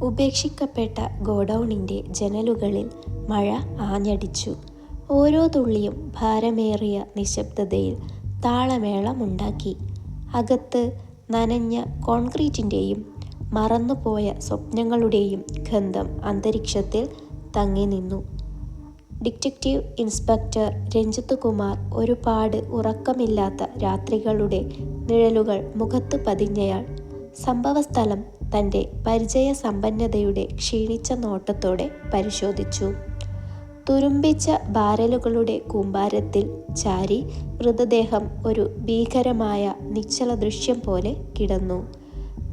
ഉപേക്ഷിക്കപ്പെട്ട ഗോഡൗണിൻ്റെ ജനലുകളിൽ മഴ ആഞ്ഞടിച്ചു. ഓരോ തുള്ളിയും ഭാരമേറിയ നിശബ്ദതയിൽ താളമേളമുണ്ടാക്കി. അകത്ത് നനഞ്ഞ കോൺക്രീറ്റിൻ്റെയും മറന്നുപോയ സ്വപ്നങ്ങളുടെയും ഗന്ധം അന്തരീക്ഷത്തിൽ തങ്ങി നിന്നു. ഡിറ്റക്റ്റീവ് ഇൻസ്പെക്ടർ രഞ്ജിത്ത് കുമാർ ഒരുപാട് ഉറക്കമില്ലാത്ത രാത്രികളുടെ നിഴലുകൾ മുഖത്ത് പതിഞ്ഞയാൾ സംഭവസ്ഥലം തൻ്റെ പരിചയസമ്പന്നതയുടെ ക്ഷീണിച്ച നോട്ടത്തോടെ പരിശോധിച്ചു. തുരുമ്പിച്ച ബാരലുകളുടെ കൂമ്പാരത്തിൽ ചാരി മൃതദേഹം ഒരു ഭീകരമായ നിശ്ചല ദൃശ്യം പോലെ കിടന്നു.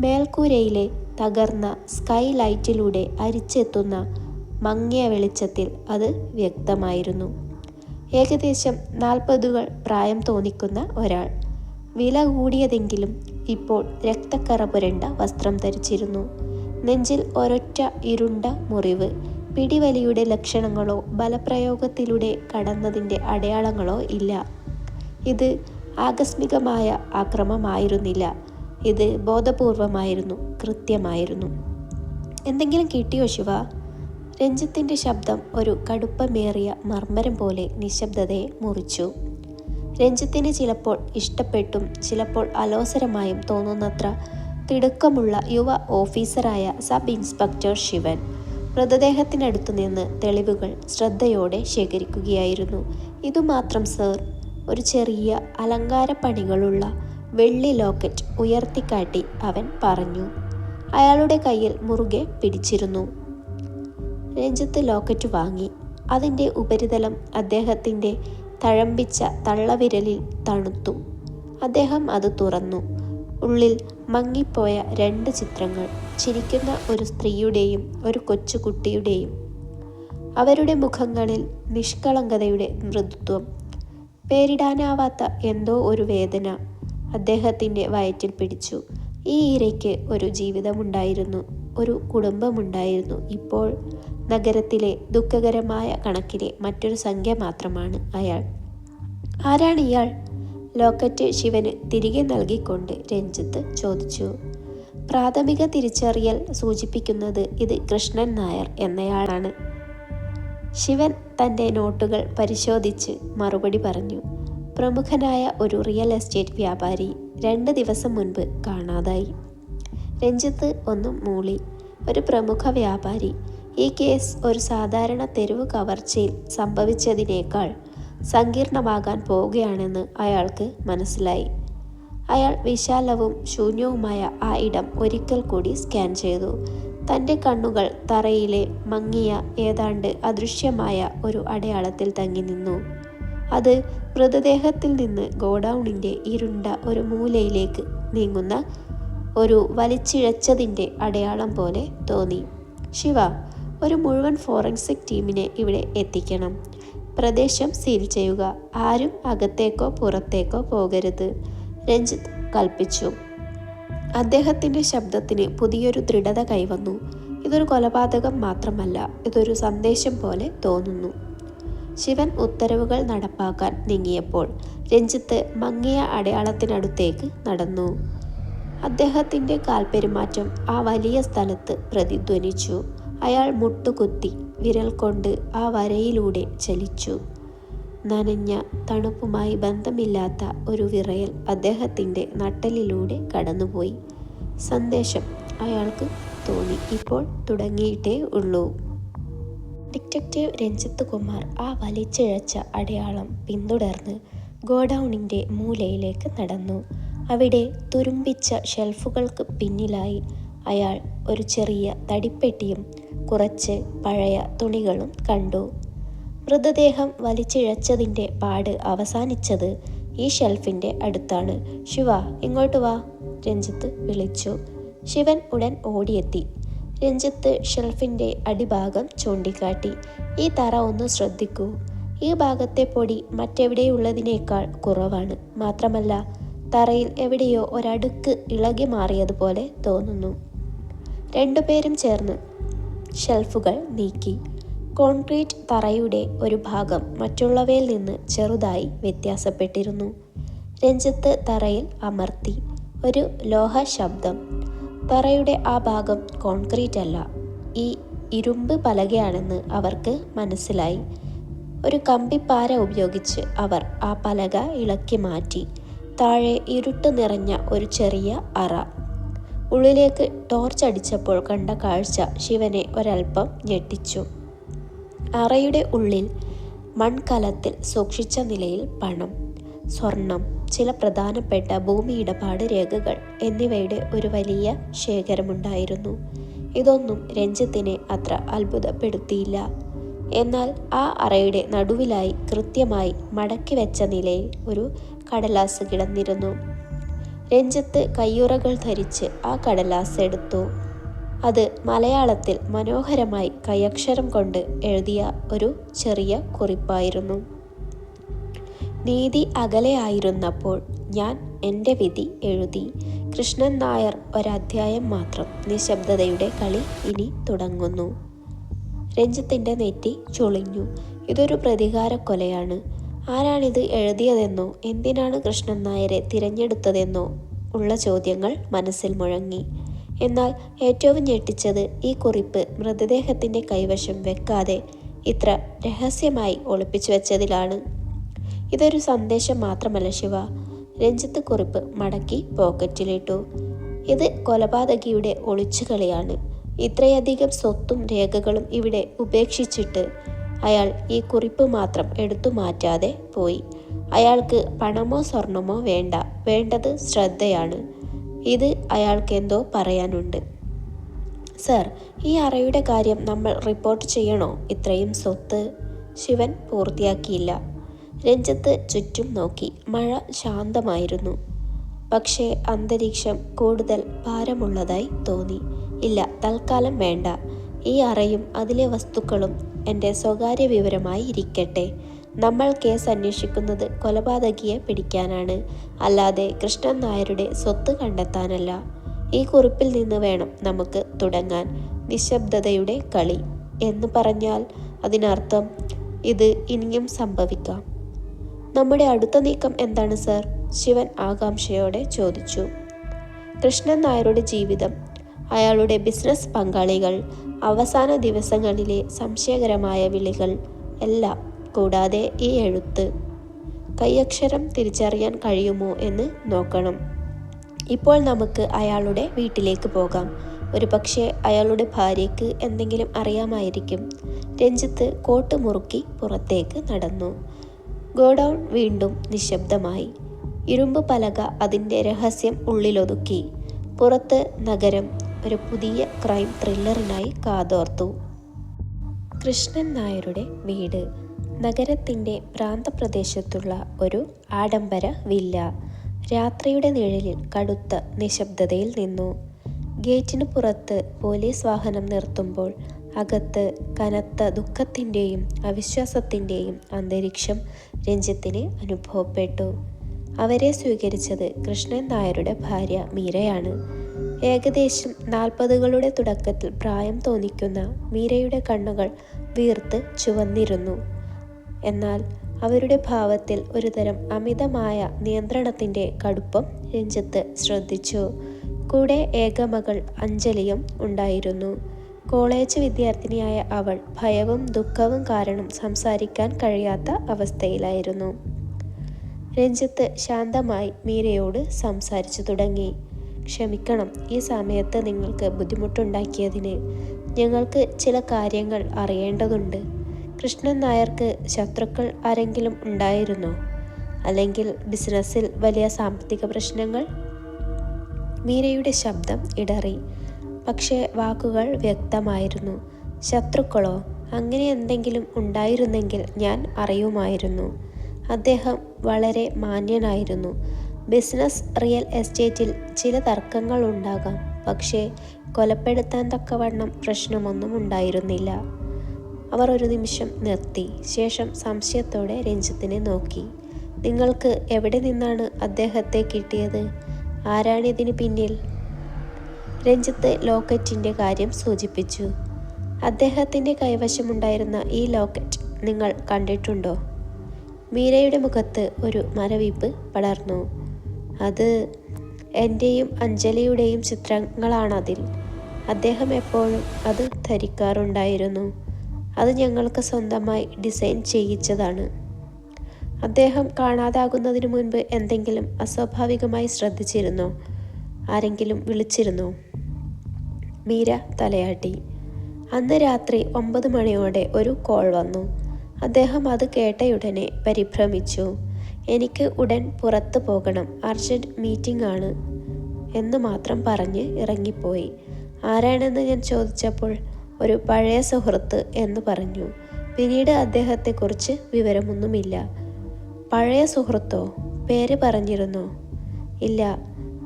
മേൽക്കൂരയിലെ തകർന്ന സ്കൈ ലൈറ്റിലൂടെ അരിച്ചെത്തുന്ന മങ്ങിയ വെളിച്ചത്തിൽ അത് വ്യക്തമായിരുന്നു. ഏകദേശം 40 പ്രായം തോന്നിക്കുന്ന ഒരാൾ. വില കൂടിയതെങ്കിലും ഇപ്പോൾ രക്തക്കറ പുരണ്ട വസ്ത്രം ധരിച്ചിരുന്നു. നെഞ്ചിൽ ഒരൊറ്റ ഇരുണ്ട മുറിവ്. പിടിവലിയുടെ ലക്ഷണങ്ങളോ ബലപ്രയോഗത്തിലൂടെ കടന്നതിൻ്റെ അടയാളങ്ങളോ ഇല്ല. ഇത് ആകസ്മികമായ ആക്രമണമായിരുന്നില്ല. ഇത് ബോധപൂർവമായിരുന്നു, കൃത്യമായിരുന്നു. എന്തെങ്കിലും കിട്ടിയോ ശിവ? രഞ്ജിത്തിൻ്റെ ശബ്ദം ഒരു കടുപ്പമേറിയ മർമ്മരം പോലെ നിശബ്ദതയെ മുറിച്ചു. രഞ്ജിത്തിന് ചിലപ്പോൾ ഇഷ്ടപ്പെട്ടും ചിലപ്പോൾ അലോസരമായും തോന്നുന്നത്ര തിടുക്കമുള്ള യുവ ഓഫീസറായ സബ് ഇൻസ്പെക്ടർ ശിവൻ മൃതദേഹത്തിനടുത്തു നിന്ന് തെളിവുകൾ ശ്രദ്ധയോടെ ശേഖരിക്കുകയായിരുന്നു. ഇതുമാത്രം സർ. ഒരു ചെറിയ അലങ്കാരപ്പണികളുള്ള വെള്ളി ലോക്കറ്റ് ഉയർത്തിക്കാട്ടി അവൻ പറഞ്ഞു. അയാളുടെ കയ്യിൽ മുറുകെ പിടിച്ചിരുന്നു. രഞ്ജിത്ത് ലോക്കറ്റ് വാങ്ങി. അതിൻ്റെ ഉപരിതലം അദ്ദേഹത്തിൻ്റെ തഴമ്പിച്ച തള്ളവിരലിൽ തണുത്തു. അദ്ദേഹം അത് തുറന്നു. ഉള്ളിൽ മങ്ങിപ്പോയ 2 ചിത്രങ്ങൾ. ചിരിക്കുന്ന ഒരു സ്ത്രീയുടെയും ഒരു കൊച്ചുകുട്ടിയുടെയും. അവരുടെ മുഖങ്ങളിൽ നിഷ്കളങ്കതയുടെ മൃദുത്വം. പേരിടാനാവാത്ത എന്തോ ഒരു വേദന അദ്ദേഹത്തിൻ്റെ വയറ്റിൽ പിടിച്ചു. ഈ ഇരയ്ക്ക് ഒരു ജീവിതമുണ്ടായിരുന്നു, ഒരു കുടുംബമുണ്ടായിരുന്നു. ഇപ്പോൾ നഗരത്തിലെ ദുഃഖകരമായ കണക്കിലെ മറ്റൊരു സംഖ്യ മാത്രമാണ് അയാൾ. ആരാണ് ഇയാൾ? ലോക്കറ്റ് ശിവന് തിരികെ നൽകിക്കൊണ്ട് രഞ്ജിത്ത് ചോദിച്ചു. പ്രാഥമിക തിരിച്ചറിയൽ സൂചിപ്പിക്കുന്നത് ഇത് കൃഷ്ണൻ നായർ എന്നയാളാണ്. ശിവൻ തൻ്റെ നോട്ടുകൾ പരിശോധിച്ച് മറുപടി പറഞ്ഞു. പ്രമുഖനായ ഒരു റിയൽ എസ്റ്റേറ്റ് വ്യാപാരി 2 ദിവസം മുൻപ് കാണാതായി. രഞ്ജിത്ത് ഒന്നും മൂളി. ഒരു പ്രമുഖ വ്യാപാരി. ഈ കേസ് ഒരു സാധാരണ തെരുവ് കവർച്ചയിൽ സംഭവിച്ചതിനേക്കാൾ സങ്കീർണമാകാൻ പോവുകയാണെന്ന് അയാൾക്ക് മനസ്സിലായി. അയാൾ വിശാലവും ശൂന്യവുമായ ആ ഇടം ഒരിക്കൽ കൂടി സ്കാൻ ചെയ്തു. തൻ്റെ കണ്ണുകൾ തറയിലെ മങ്ങിയ, ഏതാണ്ട് അദൃശ്യമായ ഒരു അടയാളത്തിൽ തങ്ങി നിന്നു. അത് മൃതദേഹത്തിൽ നിന്ന് ഗോഡൗണിൻ്റെ ഇരുണ്ട ഒരു മൂലയിലേക്ക് നീങ്ങുന്ന ഒരു വലിച്ചിഴച്ചതിൻ്റെ അടയാളം പോലെ തോന്നി. ശിവ, ഒരു മുഴുവൻ ഫോറൻസിക് ടീമിനെ ഇവിടെ എത്തിക്കണം. പ്രദേശം സീൽ ചെയ്യുക. ആരും അകത്തേക്കോ പുറത്തേക്കോ പോകരുത്, രഞ്ജിത്ത് കൽപ്പിച്ചു. അദ്ദേഹത്തിൻ്റെ ശബ്ദത്തിന് പുതിയൊരു ദൃഢത കൈവന്നു. ഇതൊരു കൊലപാതകം മാത്രമല്ല, ഇതൊരു സന്ദേശം പോലെ തോന്നുന്നു. ശിവൻ ഉത്തരവുകൾ നടപ്പാക്കാൻ നീങ്ങിയപ്പോൾ രഞ്ജിത്ത് മങ്ങിയ അടയാളത്തിനടുത്തേക്ക് നടന്നു. അദ്ദേഹത്തിൻ്റെ കാൽപ്പെരുമാറ്റം ആ വലിയ സ്ഥലത്ത് പ്രതിധ്വനിച്ചു. അയാൾ മുട്ടുകുത്തി വിരൽ കൊണ്ട് ആ വരയിലൂടെ ചലിച്ചു. നനഞ്ഞ തണുപ്പുമായി ബന്ധമില്ലാത്ത ഒരു വിറയൽ അദ്ദേഹത്തിൻ്റെ നട്ടെല്ലിലൂടെ കടന്നുപോയി. സന്ദേശം, അയാൾക്ക് തോന്നി, ഇപ്പോൾ തുടങ്ങിയിട്ടേ ഉള്ളൂ. ഡിറ്റക്റ്റീവ് രഞ്ജിത്ത് കുമാർ ആ വലിച്ചിഴച്ച അടയാളം പിന്തുടർന്ന് ഗോഡൗണിൻ്റെ മൂലയിലേക്ക് നടന്നു. അവിടെ തുരുമ്പിച്ച ഷെൽഫുകൾക്ക് പിന്നിലായി അയാൾ ഒരു ചെറിയ തടിപ്പെട്ടിയും കുറച്ച് പഴയ തുണികളും കണ്ടു. മൃതദേഹം വലിച്ചിഴച്ചതിൻ്റെ പാട് അവസാനിച്ചത് ഈ ഷെൽഫിൻ്റെ അടുത്താണ്. ശിവ, ഇങ്ങോട്ട് വാ, രഞ്ജിത്ത് വിളിച്ചു. ശിവൻ ഉടൻ ഓടിയെത്തി. രഞ്ജിത്ത് ഷെൽഫിൻ്റെ അടിഭാഗം ചൂണ്ടിക്കാട്ടി. ഈ തറ ഒന്ന് ശ്രദ്ധിക്കൂ. ഈ ഭാഗത്തെ പൊടി മറ്റെവിടെയുള്ളതിനേക്കാൾ കുറവാണ്. മാത്രമല്ല, തറയിൽ എവിടെയോ ഒരടുക്ക് ഇളകി മാറിയതുപോലെ തോന്നുന്നു. 2 പേരും ചേർന്ന് ഷെൽഫുകൾ നീക്കി. കോൺക്രീറ്റ് തറയുടെ ഒരു ഭാഗം മറ്റുള്ളവയിൽ നിന്ന് ചെറുതായി വ്യത്യാസപ്പെട്ടിരുന്നു. രഞ്ജിത്ത് തറയിൽ അമർത്തി. ഒരു ലോഹ ശബ്ദം. തറയുടെ ആ ഭാഗം കോൺക്രീറ്റ് അല്ല, ഈ ഇരുമ്പ് പലകയാണെന്ന് അവർക്ക് മനസ്സിലായി. ഒരു കമ്പിപ്പാര ഉപയോഗിച്ച് അവർ ആ പലക ഇളക്കി മാറ്റി. താഴെ ഇരുട്ട് നിറഞ്ഞ ഒരു ചെറിയ അറ. ഉള്ളിലേക്ക് ടോർച്ച് അടിച്ചപ്പോൾ കണ്ട കാഴ്ച ശിവനെ ഒരൽപ്പം ഞെട്ടിച്ചു. അറയുടെ ഉള്ളിൽ മൺകലത്തിൽ സൂക്ഷിച്ച നിലയിൽ പണം, സ്വർണം, ചില പ്രധാനപ്പെട്ട ഭൂമി ഇടപാട് രേഖകൾ എന്നിവയുടെ ഒരു വലിയ ശേഖരമുണ്ടായിരുന്നു. ഇതൊന്നും രഞ്ജിത്തിനെ അത്ര അത്ഭുതപ്പെടുത്തിയില്ല. എന്നാൽ ആ അറയുടെ നടുവിലായി കൃത്യമായി മടക്കി വെച്ച നിലയിൽ ഒരു കടലാസ് കിടന്നിരുന്നു. രഞ്ജിത്ത് കയ്യുറകൾ ധരിച്ച് ആ കടലാസ് എടുത്തു. അത് മലയാളത്തിൽ മനോഹരമായി കൈയക്ഷരം കൊണ്ട് എഴുതിയ ഒരു ചെറിയ കുറിപ്പായിരുന്നു. നീതി അകലെയായിരുന്നപ്പോൾ ഞാൻ എൻ്റെ വിധി എഴുതി. കൃഷ്ണൻ നായർ ഒരധ്യായം മാത്രം. നിശബ്ദതയുടെ കളി ഇനി തുടങ്ങുന്നു. രഞ്ജിത്തിൻ്റെ നെറ്റി ചുളിഞ്ഞു. ഇതൊരു പ്രതികാര കൊലയാണ്. ആരാണിത് എഴുതിയതെന്നോ എന്തിനാണ് കൃഷ്ണൻ നായരെ തിരഞ്ഞെടുത്തതെന്നോ ഉള്ള ചോദ്യങ്ങൾ മനസ്സിൽ മുഴങ്ങി. എന്നാൽ ഏറ്റവും ഞെട്ടിച്ചത് ഈ കുറിപ്പ് മൃതദേഹത്തിൻ്റെ കൈവശം വെക്കാതെ ഇത്ര രഹസ്യമായി ഒളിപ്പിച്ചു വെച്ചതിലാണ്. ഇതൊരു സന്ദേശം മാത്രമല്ല ശിവ. രഞ്ജിത്ത് കുറിപ്പ് മടക്കി പോക്കറ്റിലിട്ടു. ഇത് കൊലപാതകിയുടെ ഒളിച്ചുകളിയാണ്. ഇത്രയധികം സ്വത്തും രേഖകളും ഇവിടെ ഉപേക്ഷിച്ചിട്ട് അയാൾ ഈ കുറിപ്പ് മാത്രം എടുത്തു മാറ്റാതെ പോയി. അയാൾക്ക് പണമോ സ്വർണമോ വേണ്ട, വേണ്ടത് ശ്രദ്ധയാണ്. ഇത് അയാൾക്ക് എന്തോ പറയാനുണ്ട്. സർ, ഈ അറയുടെ കാര്യം നമ്മൾ റിപ്പോർട്ട് ചെയ്യണോ? ഇത്രയും സ്വത്ത്? ശിവൻ പൂർത്തിയാക്കിയില്ല. രഞ്ജിത്ത് ചുറ്റും നോക്കി. മഴ ശാന്തമായിരുന്നു. പക്ഷേ അന്തരീക്ഷം കൂടുതൽ ഭാരമുള്ളതായി തോന്നി. ഇല്ല, തൽക്കാലം വേണ്ട. ഈ അറയും അതിലെ വസ്തുക്കളും എൻ്റെ സ്വകാര്യ വിവരമായി ഇരിക്കട്ടെ. നമ്മൾ കേസ് അന്വേഷിക്കുന്നത് കൊലപാതകിയെ പിടിക്കാനാണ്, അല്ലാതെ കൃഷ്ണൻ നായരുടെ സ്വത്ത് കണ്ടെത്താനല്ല. ഈ കുറിപ്പിൽ നിന്ന് വേണം നമുക്ക് തുടങ്ങാൻ. നിശബ്ദതയുടെ കളി എന്ന് പറഞ്ഞാൽ അതിനർത്ഥം ഇത് ഇനിയും സംഭവിക്കാം. നമ്മുടെ അടുത്ത നീക്കം എന്താണ് സർ? ശിവൻ ആകാംക്ഷയോടെ ചോദിച്ചു. കൃഷ്ണൻ നായരുടെ ജീവിതം, അയാളുടെ ബിസിനസ് പങ്കാളികൾ, അവസാന ദിവസങ്ങളിലെ സംശയകരമായ വിളികൾ എല്ലാം, കൂടാതെ ഈ എഴുത്ത്. കൈയക്ഷരം തിരിച്ചറിയാൻ കഴിയുമോ എന്ന് നോക്കണം. ഇപ്പോൾ നമുക്ക് അയാളുടെ വീട്ടിലേക്ക് പോകാം. ഒരു പക്ഷേ അയാളുടെ ഭാര്യയ്ക്ക് എന്തെങ്കിലും അറിയാമായിരിക്കും. രഞ്ജിത്ത് കോട്ട് മുറുക്കി പുറത്തേക്ക് നടന്നു. ഗോഡൗൺ വീണ്ടും നിശബ്ദമായി. ഇരുമ്പ് പലക അതിൻ്റെ രഹസ്യം ഉള്ളിലൊതുക്കി. പുറത്ത് നഗരം ഒരു പുതിയ ക്രൈം ത്രില്ലറിനായി കാതോർത്തു. കൃഷ്ണൻ നായരുടെ വീട് നഗരത്തിൻ്റെ പ്രാന്തപ്രദേശത്തുള്ള ഒരു ആഡംബര വില്ല. രാത്രിയുടെ നിഴലിൽ കടുത്ത നിശബ്ദതയിൽ നിന്നു. ഗേറ്റിന് പുറത്ത് പോലീസ് വാഹനം നിർത്തുമ്പോൾ അകത്ത് കനത്ത ദുഃഖത്തിൻ്റെയും അവിശ്വാസത്തിൻ്റെയും അന്തരീക്ഷം രഞ്ജിത്തിന് അനുഭവപ്പെട്ടു. അവരെ സ്വീകരിച്ചത് കൃഷ്ണൻ നായരുടെ ഭാര്യ മീരയാണ്. ഏകദേശം 40കളുടെ തുടക്കത്തിൽ പ്രായം തോന്നിക്കുന്ന മീരയുടെ കണ്ണുകൾ വീർത്ത് ചുവന്നിരുന്നു. എന്നാൽ അവരുടെ ഭാവത്തിൽ ഒരുതരം അമിതമായ നിയന്ത്രണത്തിൻ്റെ കടുപ്പം രഞ്ജിത്ത് ശ്രദ്ധിച്ചു. കൂടെ ഏകമകൾ അഞ്ജലിയും ഉണ്ടായിരുന്നു. കോളേജ് വിദ്യാർത്ഥിനിയായ അവൾ ഭയവും ദുഃഖവും കാരണം സംസാരിക്കാൻ കഴിയാത്ത അവസ്ഥയിലായിരുന്നു. രഞ്ജിത്ത് ശാന്തമായി മീരയോട് സംസാരിച്ചു തുടങ്ങി. ക്ഷമിക്കണം, ഈ സമയത്ത് നിങ്ങൾക്ക് ബുദ്ധിമുട്ടുണ്ടാക്കിയതിന്. ഞങ്ങൾക്ക് ചില കാര്യങ്ങൾ അറിയേണ്ടതുണ്ട്. കൃഷ്ണൻ നായർക്ക് ശത്രുക്കൾ ആരെങ്കിലും ഉണ്ടായിരുന്നോ? അല്ലെങ്കിൽ ബിസിനസ്സിൽ വലിയ സാമ്പത്തിക പ്രശ്നങ്ങൾ? മീരയുടെ ശബ്ദം ഇടറി, പക്ഷേ വാക്കുകൾ വ്യക്തമായിരുന്നു. ശത്രുക്കളോ? അങ്ങനെ എന്തെങ്കിലും ഉണ്ടായിരുന്നെങ്കിൽ ഞാൻ അറിയുമായിരുന്നു. അദ്ദേഹം വളരെ മാന്യനായിരുന്നു. ബിസിനസ്, റിയൽ എസ്റ്റേറ്റിൽ ചില തർക്കങ്ങൾ ഉണ്ടാകാം, പക്ഷേ കൊലപ്പെടുത്താൻ തക്കവണ്ണം പ്രശ്നമൊന്നും ഉണ്ടായിരുന്നില്ല. അവർ ഒരു നിമിഷം നിർത്തി. ശേഷം സംശയത്തോടെ രഞ്ജിത്തിനെ നോക്കി. നിങ്ങൾക്ക് എവിടെ നിന്നാണ് അദ്ദേഹത്തെ കിട്ടിയത്? ആരാണിതിന് പിന്നിൽ? രഞ്ജിത്ത് ലോക്കറ്റിൻ്റെ കാര്യം സൂചിപ്പിച്ചു. അദ്ദേഹത്തിൻ്റെ കൈവശമുണ്ടായിരുന്ന ഈ ലോക്കറ്റ് നിങ്ങൾ കണ്ടിട്ടുണ്ടോ? മീരയുടെ മുഖത്ത് ഒരു മരവിപ്പ് പടർന്നു. അത് എൻ്റെയും അഞ്ജലിയുടെയും ചിത്രങ്ങളാണതിൽ. അദ്ദേഹം എപ്പോഴും അത് ധരിക്കാറുണ്ടായിരുന്നു. അത് ഞങ്ങൾക്ക് സ്വന്തമായി ഡിസൈൻ ചെയ്യിച്ചതാണ്. അദ്ദേഹം കാണാതാകുന്നതിന് മുൻപ് എന്തെങ്കിലും അസ്വാഭാവികമായി ശ്രദ്ധിച്ചിരുന്നോ? ആരെങ്കിലും വിളിച്ചിരുന്നോ? മീര തലയാട്ടി. അന്ന് രാത്രി 9 മണിയോടെ ഒരു കോൾ വന്നു. അദ്ദേഹം അത് കേട്ടയുടനെ പരിഭ്രമിച്ചു. എനിക്ക് ഉടൻ പുറത്തു പോകണം, അർജന്റ് മീറ്റിംഗ് ആണ് എന്ന് മാത്രം പറഞ്ഞ് ഇറങ്ങിപ്പോയി. ആരാണെന്ന് ഞാൻ ചോദിച്ചപ്പോൾ ഒരു പഴയ സുഹൃത്ത് എന്ന് പറഞ്ഞു. പിന്നീട് അദ്ദേഹത്തെക്കുറിച്ച് വിവരമൊന്നുമില്ല. പഴയ സുഹൃത്തോ? പേര് പറഞ്ഞിരുന്നോ? ഇല്ല,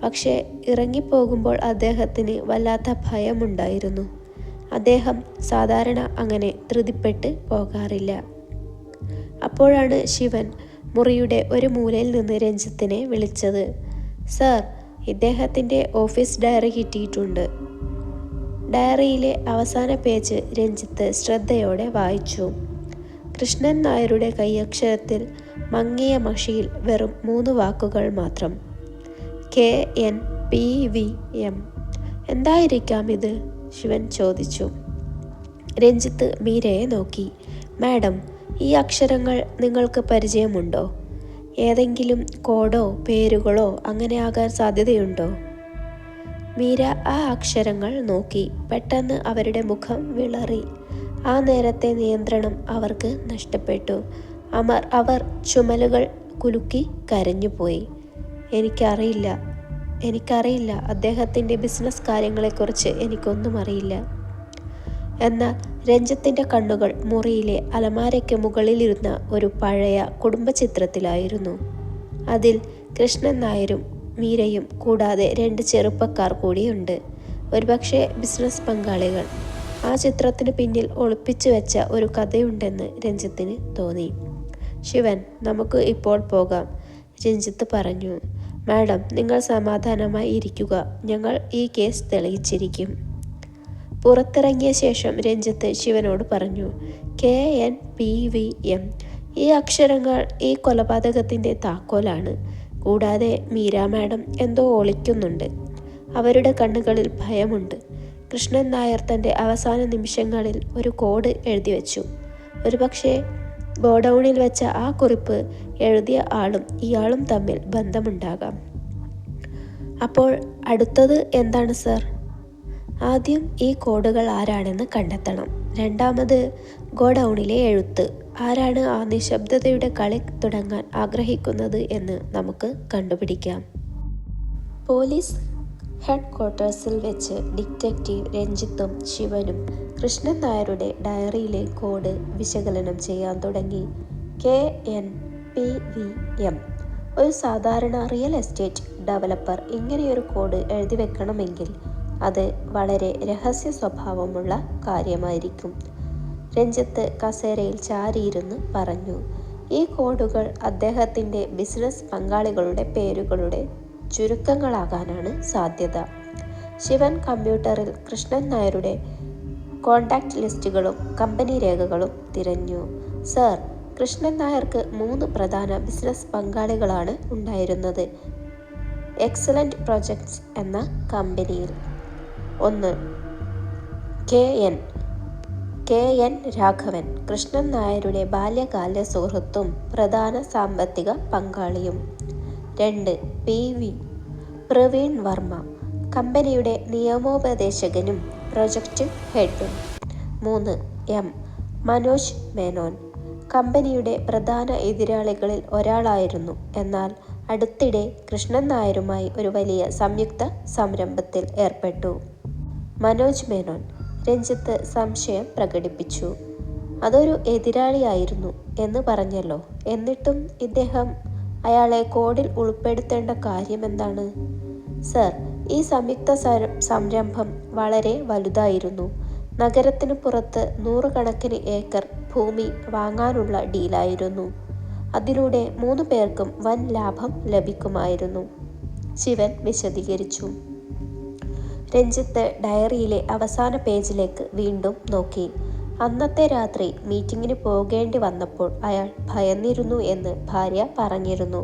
പക്ഷേ ഇറങ്ങിപ്പോകുമ്പോൾ അദ്ദേഹത്തിന് വല്ലാത്ത ഭയമുണ്ടായിരുന്നു. അദ്ദേഹം സാധാരണ അങ്ങനെ ധൃതിപ്പെട്ട് പോകാറില്ല. അപ്പോഴാണ് ശിവൻ മുറിയുടെ ഒരു മൂലയിൽ നിന്ന് രഞ്ജിത്തിനെ വിളിച്ചത്. സർ, ഇദ്ദേഹത്തിൻ്റെ ഓഫീസ് ഡയറി കിട്ടിയിട്ടുണ്ട്. ഡയറിയിലെ അവസാന പേജ് രഞ്ജിത്ത് ശ്രദ്ധയോടെ വായിച്ചു. കൃഷ്ണൻ നായരുടെ കൈയക്ഷരത്തിൽ മങ്ങിയ മഷിയിൽ വെറും 3 വാക്കുകൾ മാത്രം. KNPVM. എന്തായിരിക്കാം ഇത്? ശിവൻ ചോദിച്ചു. രഞ്ജിത്ത് മീരയെ നോക്കി. മാഡം, ഈ അക്ഷരങ്ങൾ നിങ്ങൾക്ക് പരിചയമുണ്ടോ? ഏതെങ്കിലും കോഡോ പേരുകളോ അങ്ങനെ ആകാൻ സാധ്യതയുണ്ടോ? മീര ആ അക്ഷരങ്ങൾ നോക്കി. പെട്ടെന്ന് അവരുടെ മുഖം വിളറി. ആ നേരത്തെ നിയന്ത്രണം അവർക്ക് നഷ്ടപ്പെട്ടു. അവർ ചുമലുകൾ കുലുക്കി കരഞ്ഞുപോയി. എനിക്കറിയില്ല. അദ്ദേഹത്തിൻ്റെ ബിസിനസ് കാര്യങ്ങളെക്കുറിച്ച് എനിക്കൊന്നും അറിയില്ല. എന്നാൽ രഞ്ജിത്തിൻ്റെ കണ്ണുകൾ മുറിയിലെ അലമാരയ്ക്ക് മുകളിലിരുന്ന ഒരു പഴയ കുടുംബചിത്രത്തിലായിരുന്നു. അതിൽ കൃഷ്ണൻ നായരും മീരയും കൂടാതെ 2 ചെറുപ്പക്കാർ കൂടിയുണ്ട്. ഒരുപക്ഷെ ബിസിനസ് പങ്കാളികൾ. ആ ചിത്രത്തിന് പിന്നിൽ ഒളിപ്പിച്ചു വെച്ച ഒരു കഥയുണ്ടെന്ന് രഞ്ജിത്തിന് തോന്നി. ശിവൻ, നമുക്ക് ഇപ്പോൾ പോകാം, രഞ്ജിത്ത് പറഞ്ഞു. മാഡം, നിങ്ങൾ സമാധാനമായി ഇരിക്കുക. ഞങ്ങൾ ഈ കേസ് തെളിയിച്ചിരിക്കും. പുറത്തിറങ്ങിയ ശേഷം രഞ്ജിത്ത് ശിവനോട് പറഞ്ഞു. KNPVM. ഈ അക്ഷരങ്ങൾ ഈ കൊലപാതകത്തിൻ്റെ താക്കോലാണ്. കൂടാതെ മീര മാഡം എന്തോ ഒളിക്കുന്നുണ്ട്. അവരുടെ കണ്ണുകളിൽ ഭയമുണ്ട്. കൃഷ്ണൻ നായർ തൻ്റെ അവസാന നിമിഷങ്ങളിൽ ഒരു കോഡ് എഴുതി വെച്ചു. ഒരുപക്ഷെ ഗോഡൗണിൽ വെച്ച ആ കുറിപ്പ് എഴുതിയ ആളും ഇയാളും തമ്മിൽ ബന്ധമുണ്ടാകാം. അപ്പോൾ അടുത്തത് എന്താണ് സർ? ആദ്യം ഈ കോഡുകൾ ആരാണെന്ന് കണ്ടെത്തണം. രണ്ടാമത് ഗോഡൗണിലെ എഴുത്ത്. ആരാണ് ആ നിശബ്ദതയുടെ കളി തുടങ്ങാൻ ആഗ്രഹിക്കുന്നത് എന്ന് നമുക്ക് കണ്ടുപിടിക്കാം. പോലീസ് ഹെഡ്ക്വാർട്ടേഴ്സിൽ വെച്ച് ഡിറ്റക്റ്റീവ് രഞ്ജിത്തും ശിവനും കൃഷ്ണൻ നായരുടെ ഡയറിയിലെ കോഡ് വിശകലനം ചെയ്യാൻ തുടങ്ങി. KNPVM. ഒരു സാധാരണ റിയൽ എസ്റ്റേറ്റ് ഡെവലപ്പർ ഇങ്ങനെയൊരു കോഡ് എഴുതി വെക്കണമെങ്കിൽ അത് വളരെ രഹസ്യ സ്വഭാവമുള്ള കാര്യമായിരിക്കും. രഞ്ജിത്ത് കസേരയിൽ ചാരിയിരുന്ന് പറഞ്ഞു. ഈ കോഡുകൾ അദ്ദേഹത്തിൻ്റെ ബിസിനസ് പങ്കാളികളുടെ പേരുകളുടെ ചുരുക്കങ്ങളാകാനാണ് സാധ്യത. ശിവൻ കമ്പ്യൂട്ടറിൽ കൃഷ്ണൻ നായരുടെ കോണ്ടാക്ട് ലിസ്റ്റുകളും കമ്പനി രേഖകളും തിരഞ്ഞു. സർ, കൃഷ്ണൻ നായർക്ക് 3 പ്രധാന ബിസിനസ് പങ്കാളികളാണ് ഉണ്ടായിരുന്നത് എക്സലന്റ് പ്രൊജക്ട്സ് എന്ന കമ്പനിയിൽ. 1. KN രാഘവൻ, കൃഷ്ണൻ നായരുടെ ബാല്യകാല സുഹൃത്തും പ്രധാന സാമ്പത്തിക പങ്കാളിയും. 2. പ്രവീൺ വർമ്മ, കമ്പനിയുടെ നിയമോപദേശകനും പ്രൊജക്റ്റ് ഹെഡും. 3. മനോജ് മേനോൻ, കമ്പനിയുടെ പ്രധാന എതിരാളികളിൽ ഒരാളായിരുന്നു. എന്നാൽ അടുത്തിടെ കൃഷ്ണൻ നായരുമായി ഒരു വലിയ സംയുക്ത സംരംഭത്തിൽ ഏർപ്പെട്ടു. മനോജ് മേനോൻ, രഞ്ജിത്ത് സംശയം പ്രകടിപ്പിച്ചു. അതൊരു എതിരാളിയായിരുന്നു എന്ന് പറഞ്ഞല്ലോ. എന്നിട്ടും ഇദ്ദേഹം അയാളെ കോഡിൽ ഉൾപ്പെടുത്തേണ്ട കാര്യമെന്താണ്? സർ, ഈ സംയുക്ത സംരംഭം വളരെ വലുതായിരുന്നു. നഗരത്തിന് പുറത്ത് 100 കണക്കിന് ഏക്കർ ഭൂമി വാങ്ങാനുള്ള ഡീലായിരുന്നു. അതിലൂടെ 3 പേർക്കും വൻ ലാഭം ലഭിക്കുമായിരുന്നു, ശിവൻ വിശദീകരിച്ചു. രഞ്ജിത്ത് ഡയറിയിലെ അവസാന പേജിലേക്ക് വീണ്ടും നോക്കി. അന്നത്തെ രാത്രി മീറ്റിങ്ങിന് പോകേണ്ടി വന്നപ്പോൾ അയാൾ ഭയന്നിരുന്നു എന്ന് ഭാര്യ പറഞ്ഞിരുന്നു.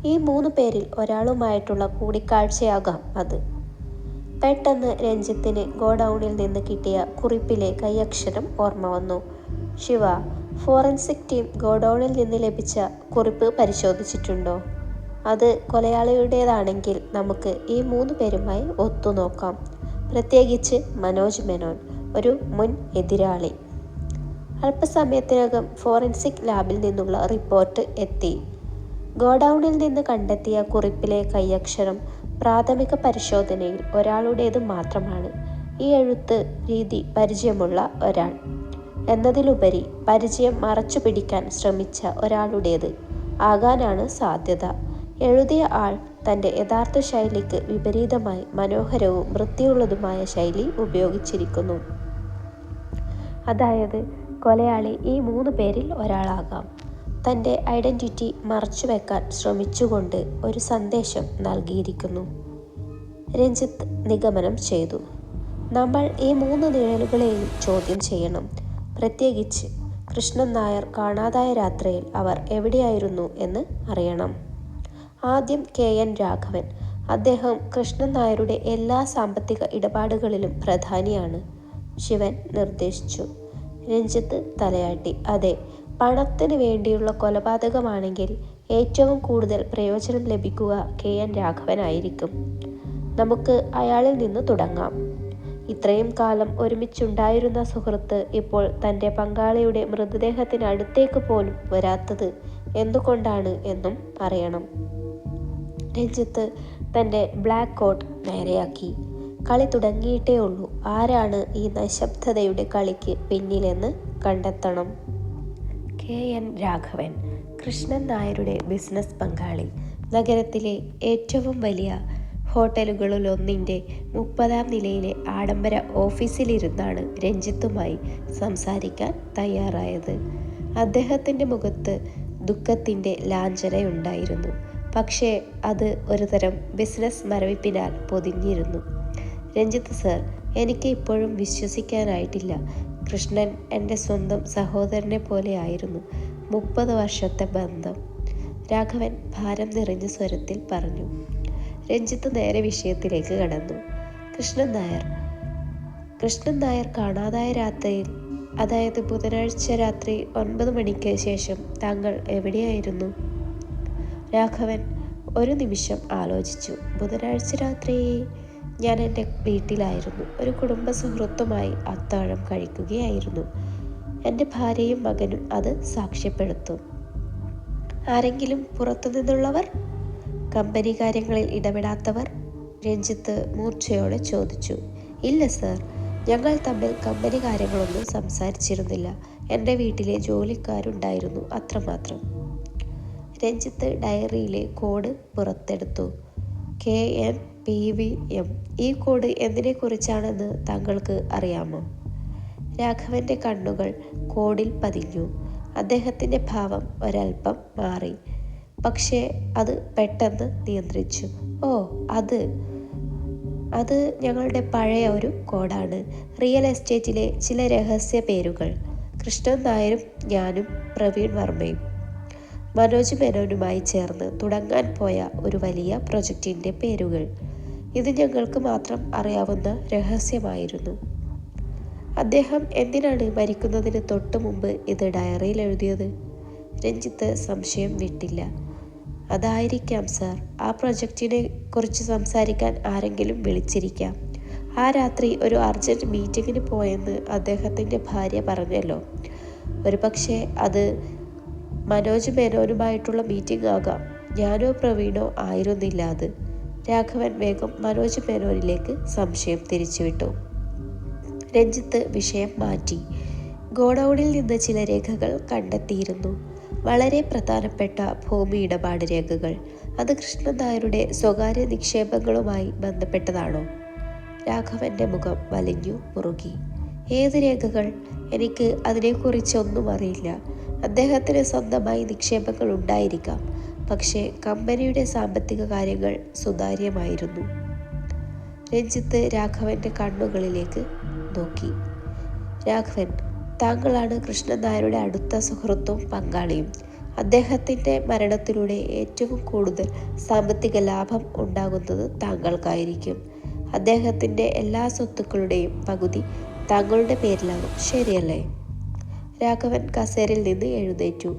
ഈ 3 പേരിൽ ഒരാളുമായിട്ടുള്ള കൂടിക്കാഴ്ചയാകാം അത്. പെട്ടെന്ന് രഞ്ജിത്തിന് ഗോഡൌണിൽ നിന്ന് കിട്ടിയ കുറിപ്പിലെ കൈയക്ഷരം ഓർമ്മ വന്നു. ശിവ, ഫോറൻസിക് ടീം ഗോഡൌണിൽ നിന്ന് ലഭിച്ച കുറിപ്പ് പരിശോധിച്ചിട്ടുണ്ടോ? അത് കൊലയാളിയുടേതാണെങ്കിൽ നമുക്ക് ഈ 3 പേരുമായി ഒത്തുനോക്കാം. പ്രത്യേകിച്ച് മനോജ് മേനോൻ, ഒരു മുൻ എതിരാളി. അല്പസമയത്തിനകം ഫോറൻസിക് ലാബിൽ നിന്നുള്ള റിപ്പോർട്ട് എത്തി. ഗോഡൌണിൽ നിന്ന് കണ്ടെത്തിയ കുറിപ്പിലെ കൈയക്ഷരം പ്രാഥമിക പരിശോധനയിൽ ഒരാളുടേത് മാത്രമാണ്. ഈ എഴുത്ത് രീതി പരിചയമുള്ള ഒരാൾ എന്നതിലുപരി പരിചയം മറച്ചുപിടിക്കാൻ ശ്രമിച്ച ഒരാളുടേത് ആകാനാണ് സാധ്യത. എഴുതിയ ആൾ തൻ്റെ യഥാർത്ഥ ശൈലിക്ക് വിപരീതമായി മനോഹരവും വൃത്തിയുള്ളതുമായ ശൈലി ഉപയോഗിച്ചിരിക്കുന്നു. അതായത് കൊലയാളി ഈ 3 പേരിൽ ഒരാളാകാം. തൻ്റെ ഐഡന്റിറ്റി മറച്ചുവെക്കാൻ ശ്രമിച്ചുകൊണ്ട് ഒരു സന്ദേശം നൽകിയിരിക്കുന്നു. രഞ്ജിത്ത് നിഗമനം ചെയ്തു. നമ്മൾ ഈ 3 നിഴലുകളെയും ചോദ്യം ചെയ്യണം. പ്രത്യേകിച്ച് കൃഷ്ണൻ നായർ കാണാതായ രാത്രിയിൽ അവർ എവിടെയായിരുന്നു എന്ന് അറിയണം. ആദ്യം KN രാഘവൻ. അദ്ദേഹം കൃഷ്ണൻ നായരുടെ എല്ലാ സാമ്പത്തിക ഇടപാടുകളിലും പ്രധാനിയാണ്, ശിവൻ നിർദ്ദേശിച്ചു. രഞ്ജിത്ത് തലയാട്ടി. അതെ, പണത്തിന് വേണ്ടിയുള്ള കൊലപാതകമാണെങ്കിൽ ഏറ്റവും കൂടുതൽ പ്രയോജനം ലഭിക്കുക KN രാഘവനായിരിക്കും. നമുക്ക് അയാളിൽ നിന്ന് തുടങ്ങാം. ഇത്രയും കാലം ഒരുമിച്ചുണ്ടായിരുന്ന സുഹൃത്ത് ഇപ്പോൾ തൻ്റെ പങ്കാളിയുടെ മൃതദേഹത്തിനടുത്തേക്ക് പോലും വരാത്തത് എന്തുകൊണ്ടാണ് എന്നും അറിയണം. രഞ്ജിത്ത് തൻ്റെ ബ്ലാക്ക് കോട്ട് നേരെയാക്കി. കളി തുടങ്ങിയിട്ടേ ഉള്ളൂ. ആരാണ് ഈ നിശബ്ദതയുടെ കളിക്ക് പിന്നിലെന്ന് കണ്ടെത്തണം. KN രാഘവൻ, കൃഷ്ണൻ നായരുടെ ബിസിനസ് പങ്കാളി. നഗരത്തിലെ ഏറ്റവും വലിയ ഹോട്ടലുകളിലൊന്നിൻ്റെ 30ാം നിലയിലെ ആഡംബര ഓഫീസിലിരുന്നാണ് രഞ്ജിത്തുമായി സംസാരിക്കാൻ തയ്യാറായത്. അദ്ദേഹത്തിൻ്റെ മുഖത്ത് ദുഃഖത്തിൻ്റെ ലാഞ്ചനയുണ്ടായിരുന്നു. പക്ഷേ അത് ഒരുതരം ബിസിനസ് മരവിപ്പിനാൽ പൊതിഞ്ഞിരുന്നു. രഞ്ജിത്ത് സർ, എനിക്ക് ഇപ്പോഴും വിശ്വസിക്കാനായിട്ടില്ല. കൃഷ്ണൻ എൻ്റെ സ്വന്തം സഹോദരനെ പോലെയായിരുന്നു. 30 വർഷത്തെ ബന്ധം, രാഘവൻ ഭാരം നിറഞ്ഞ സ്വരത്തിൽ പറഞ്ഞു. രഞ്ജിത്ത് നേരെ വിഷയത്തിലേക്ക് കടന്നു. കൃഷ്ണൻ നായർ കാണാതായ രാത്രിയിൽ, അതായത് ബുധനാഴ്ച രാത്രി 9 മണിക്ക് ശേഷം താങ്കൾ എവിടെയായിരുന്നു? രാഘവൻ ഒരു നിമിഷം ആലോചിച്ചു. ബുധനാഴ്ച രാത്രി ഞാൻ എൻ്റെ വീട്ടിലായിരുന്നു. ഒരു കുടുംബ സുഹൃത്തുമായി അത്താഴം കഴിക്കുകയായിരുന്നു. എൻ്റെ ഭാര്യയും മകനും അത് സാക്ഷ്യപ്പെടുത്തും. ആരെങ്കിലും പുറത്തുനിന്നുള്ളവർ? കമ്പനി കാര്യങ്ങളിൽ ഇടപെടാത്തവർ? രഞ്ജിത്ത് മൂർച്ചയോടെ ചോദിച്ചു. ഇല്ല സർ, ഞങ്ങൾ തമ്മിൽ കമ്പനി കാര്യങ്ങളൊന്നും സംസാരിച്ചിരുന്നില്ല. എൻ്റെ വീട്ടിലെ ജോലിക്കാരുണ്ടായിരുന്നു, അത്രമാത്രം. രഞ്ജിത്ത് ഡയറിയിലെ കോഡ് പുറത്തെടുത്തു. KNPVM. ഈ കോഡ് എന്തിനെക്കുറിച്ചാണെന്ന് താങ്കൾക്ക് അറിയാമോ? രാഘവൻ്റെ കണ്ണുകൾ കോഡിൽ പതിഞ്ഞു. അദ്ദേഹത്തിൻ്റെ ഭാവം ഒരൽപ്പം മാറി. പക്ഷേ അത് പെട്ടെന്ന് നിയന്ത്രിച്ചു. ഓ, അത് ഞങ്ങളുടെ പഴയ ഒരു കോഡാണ്. റിയൽ എസ്റ്റേറ്റിലെ ചില രഹസ്യ പേരുകൾ. കൃഷ്ണൻ നായരും ഞാനും പ്രവീൺ വർമ്മയും മനോജ് മേനോനുമായി ചേർന്ന് തുടങ്ങാൻ പോയ ഒരു വലിയ പ്രൊജക്റ്റിൻ്റെ പേരുകൾ. ഇത് ഞങ്ങൾക്ക് മാത്രം അറിയാവുന്ന രഹസ്യമായിരുന്നു. അദ്ദേഹം എന്തിനാണ് മരിക്കുന്നതിന് തൊട്ട് മുമ്പ് ഇത് ഡയറിയിൽ എഴുതിയത്? രഞ്ജിത്ത് സംശയം വിട്ടില്ല. അതായിരിക്കാം സാർ. ആ പ്രൊജക്റ്റിനെ കുറിച്ച് സംസാരിക്കാൻ ആരെങ്കിലും വിളിച്ചിരിക്കാം. ആ രാത്രി ഒരു അർജൻറ്റ് മീറ്റിങ്ങിന് പോയെന്ന് അദ്ദേഹത്തിൻ്റെ ഭാര്യ പറഞ്ഞല്ലോ. ഒരുപക്ഷെ അത് മനോജ് മേനോനുമായിട്ടുള്ള മീറ്റിംഗ് ആകാം. ഞാനോ പ്രവീണോ ആയിരുന്നില്ല അത്. രാഘവൻ വേഗം മനോജ് മേനോനിലേക്ക് സംശയം തിരിച്ചുവിട്ടു. രഞ്ജിത്ത് വിഷയം മാറ്റി. ഗോഡൌണിൽ നിന്ന് ചില രേഖകൾ കണ്ടെത്തിയിരുന്നു. വളരെ പ്രധാനപ്പെട്ട ഭൂമി ഇടപാട് രേഖകൾ. അത് കൃഷ്ണൻ നായരുടെ സ്വകാര്യ നിക്ഷേപങ്ങളുമായി ബന്ധപ്പെട്ടതാണോ? രാഘവൻ്റെ മുഖം വലിഞ്ഞു മുറുകി. ഏത് രേഖകൾ? എനിക്ക് അതിനെക്കുറിച്ചൊന്നും അറിയില്ല. അദ്ദേഹത്തിന് സ്വന്തമായി നിക്ഷേപങ്ങൾ ഉണ്ടായിരിക്കാം, പക്ഷേ കമ്പനിയുടെ സാമ്പത്തിക കാര്യങ്ങൾ സുതാര്യമായിരുന്നു. രഞ്ജിത്ത് രാഘവൻ്റെ കണ്ണുകളിലേക്ക് നോക്കി. രാഘവൻ, താങ്കളാണ് കൃഷ്ണൻ നായരുടെ അടുത്ത സുഹൃത്തും പങ്കാളിയും. അദ്ദേഹത്തിൻ്റെ മരണത്തിലൂടെ ഏറ്റവും കൂടുതൽ സാമ്പത്തിക ലാഭം ഉണ്ടാകുന്നത് താങ്കൾക്കായിരിക്കും. അദ്ദേഹത്തിൻ്റെ എല്ലാ സ്വത്തുക്കളുടെയും പകുതി താങ്കളുടെ പേരിലാകും, ശരിയല്ലേ? രാഘവൻ കസേരയിൽ നിന്ന് എഴുന്നേറ്റു.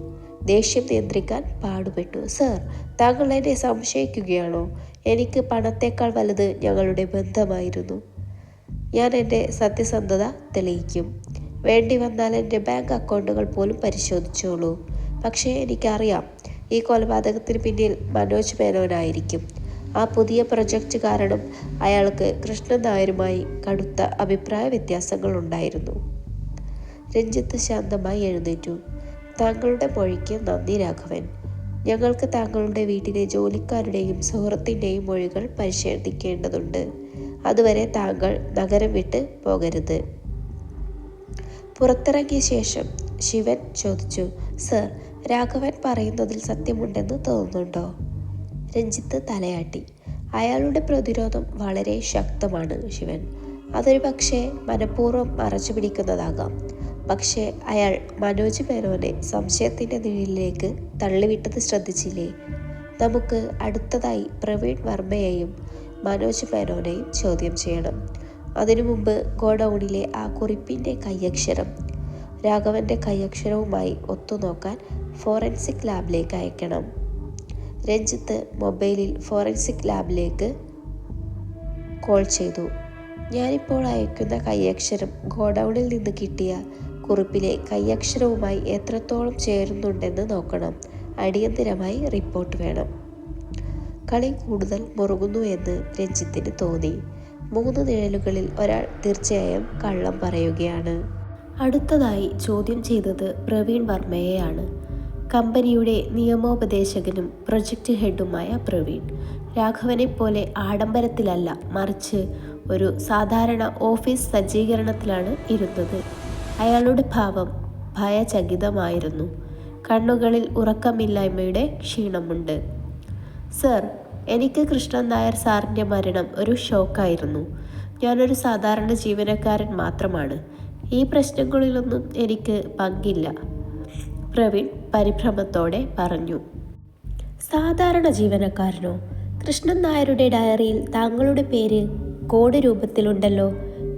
ദേഷ്യം നിയന്ത്രിക്കാൻ പാടുപെട്ടു. സർ, താങ്കൾ എന്നെ സംശയിക്കുകയാണോ? എനിക്ക് പണത്തേക്കാൾ വലുത് ഞങ്ങളുടെ ബന്ധമായിരുന്നു. ഞാൻ എൻ്റെ സത്യസന്ധത തെളിയിക്കും. വേണ്ടി വന്നാൽ എൻ്റെ ബാങ്ക് അക്കൗണ്ടുകൾ പോലും പരിശോധിച്ചോളൂ. പക്ഷേ എനിക്കറിയാം, ഈ കൊലപാതകത്തിന് പിന്നിൽ മനോജ് മേനോനായിരിക്കും. ആ പുതിയ പ്രൊജക്റ്റ് കാരണം അയാൾക്ക് കൃഷ്ണൻ നായരുമായി കടുത്ത അഭിപ്രായ വ്യത്യാസങ്ങൾ ഉണ്ടായിരുന്നു. രഞ്ജിത്ത് ശാന്തമായി എഴുന്നേറ്റു. താങ്കളുടെ മൊഴിക്ക് നന്ദി രാഘവൻ. ഞങ്ങൾക്ക് താങ്കളുടെ വീട്ടിലെ ജോലിക്കാരുടെയും സുഹൃത്തിൻ്റെയും മൊഴികൾ പരിശോധിക്കേണ്ടതുണ്ട്. അതുവരെ താങ്കൾ നഗരം വിട്ട് പോകരുത്. പുറത്തിറങ്ങിയ ശേഷം ശിവൻ ചോദിച്ചു, സർ, രാഘവൻ പറയുന്നതിൽ സത്യമുണ്ടെന്ന് തോന്നുന്നുണ്ടോ? രഞ്ജിത്ത് തലയാട്ടി. അയാളുടെ പ്രതിരോധം വളരെ ശക്തമാണ് ശിവൻ. അതൊരു പക്ഷേ മനഃപൂർവ്വം മറച്ചു പിടിക്കുന്നതാകാം. പക്ഷേ അയാൾ മനോജ് മേനോനെ സംശയത്തിൻ്റെ നിഴലിലേക്ക് തള്ളിവിട്ടത് ശ്രദ്ധിച്ചില്ലേ? നമുക്ക് അടുത്തതായി പ്രവീൺ വർമ്മയെയും മനോജ് മേനോനെയും ചോദ്യം ചെയ്യണം. അതിനു മുമ്പ് ഗോഡൌണിലെ ആ കുറിപ്പിൻ്റെ കൈയക്ഷരം രാഘവൻ്റെ കൈയക്ഷരവുമായി ഒത്തുനോക്കാൻ ഫോറൻസിക് ലാബിലേക്ക് അയക്കണം. രഞ്ജിത്ത് മൊബൈലിൽ ഫോറൻസിക് ലാബിലേക്ക് കോൾ ചെയ്തു. ഞാനിപ്പോൾ അയക്കുന്ന കൈയക്ഷരം ഗോഡൌണിൽ നിന്ന് കിട്ടിയ കുറിപ്പിലെ കൈയക്ഷരവുമായി എത്രത്തോളം ചേരുന്നുണ്ടെന്ന് നോക്കണം. അടിയന്തരമായി റിപ്പോർട്ട് വേണം. കളി കൂടുതൽ മുറുകുന്നു എന്ന് രഞ്ജിത്തിന് തോന്നി. 3 നിഴലുകളിൽ ഒരാൾ തീർച്ചയായും കള്ളം പറയുകയാണ്. അടുത്തതായി ചോദ്യം ചെയ്തത് പ്രവീൺ വർമ്മയെയാണ്. കമ്പനിയുടെ നിയമോപദേശകനും പ്രൊജക്റ്റ് ഹെഡുമായ പ്രവീൺ രാഘവനെ പോലെ ആഡംബരത്തിലല്ല, മറിച്ച് ഒരു സാധാരണ ഓഫീസ് സജ്ജീകരണത്തിലാണ് ഇരുന്നത്. അയാളുടെ ഭാവം ഭയചകിതമായിരുന്നു. കണ്ണുകളിൽ ഉറക്കമില്ലായ്മയുടെ ക്ഷീണമുണ്ട്. സർ, എനിക്ക് കൃഷ്ണൻ നായർ സാറിൻ്റെ മരണം ഒരു ഷോക്കായിരുന്നു. ഞാനൊരു സാധാരണ ജീവനക്കാരൻ മാത്രമാണ്. ഈ പ്രശ്നങ്ങളിലൊന്നും എനിക്ക് പങ്കില്ല, പ്രവീൺ പരിഭ്രമത്തോടെ പറഞ്ഞു. സാധാരണ ജീവനക്കാരനോ? കൃഷ്ണൻ നായരുടെ ഡയറിയിൽ താങ്കളുടെ പേര് കോഡ് രൂപത്തിലുണ്ടല്ലോ.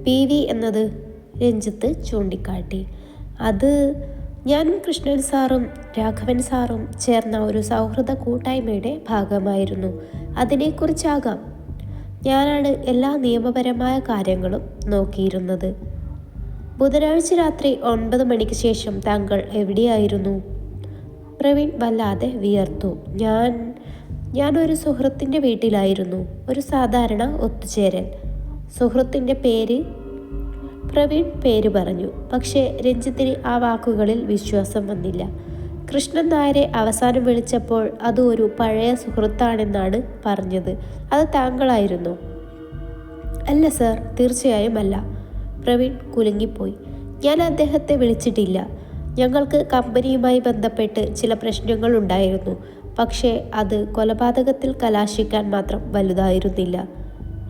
PV എന്നത് രഞ്ജിത്ത് ചൂണ്ടിക്കാട്ടി. അത് ഞാനും കൃഷ്ണൻ സാറും രാഘവൻ സാറും ചേർന്ന ഒരു സൗഹൃദ കൂട്ടായ്മയുടെ ഭാഗമായിരുന്നു. അതിനെക്കുറിച്ചാകാം. ഞാനാണ് എല്ലാ നിയമപരമായ കാര്യങ്ങളും നോക്കിയിരുന്നത്. ബുധനാഴ്ച രാത്രി 9 മണിക്ക് ശേഷം താങ്കൾ എവിടെയായിരുന്നു? പ്രവീൺ വല്ലാതെ വിയർത്തു. ഞാൻ ഒരു സുഹൃത്തിൻ്റെ വീട്ടിലായിരുന്നു. ഒരു സാധാരണ ഒത്തുചേരൽ. സുഹൃത്തിൻ്റെ പേര്? പ്രവീൺ പേര് പറഞ്ഞു. പക്ഷേ രഞ്ജിത്തിന് ആ വാക്കുകളിൽ വിശ്വാസം വന്നില്ല. കൃഷ്ണൻ നായരെ അവസാനം വിളിച്ചപ്പോൾ അത് ഒരു പഴയ സുഹൃത്താണെന്നാണ് പറഞ്ഞത്. അത് താങ്കളായിരുന്നോ? അല്ല സർ, തീർച്ചയായും അല്ല. പ്രവീൺ കുലുങ്ങിപ്പോയി. ഞാൻ അദ്ദേഹത്തെ വിളിച്ചിട്ടില്ല. ഞങ്ങൾക്ക് കമ്പനിയുമായി ബന്ധപ്പെട്ട് ചില പ്രശ്നങ്ങൾ ഉണ്ടായിരുന്നു. പക്ഷേ അത് കൊലപാതകത്തിൽ കലാശിക്കാൻ മാത്രം വലുതായിരുന്നില്ല.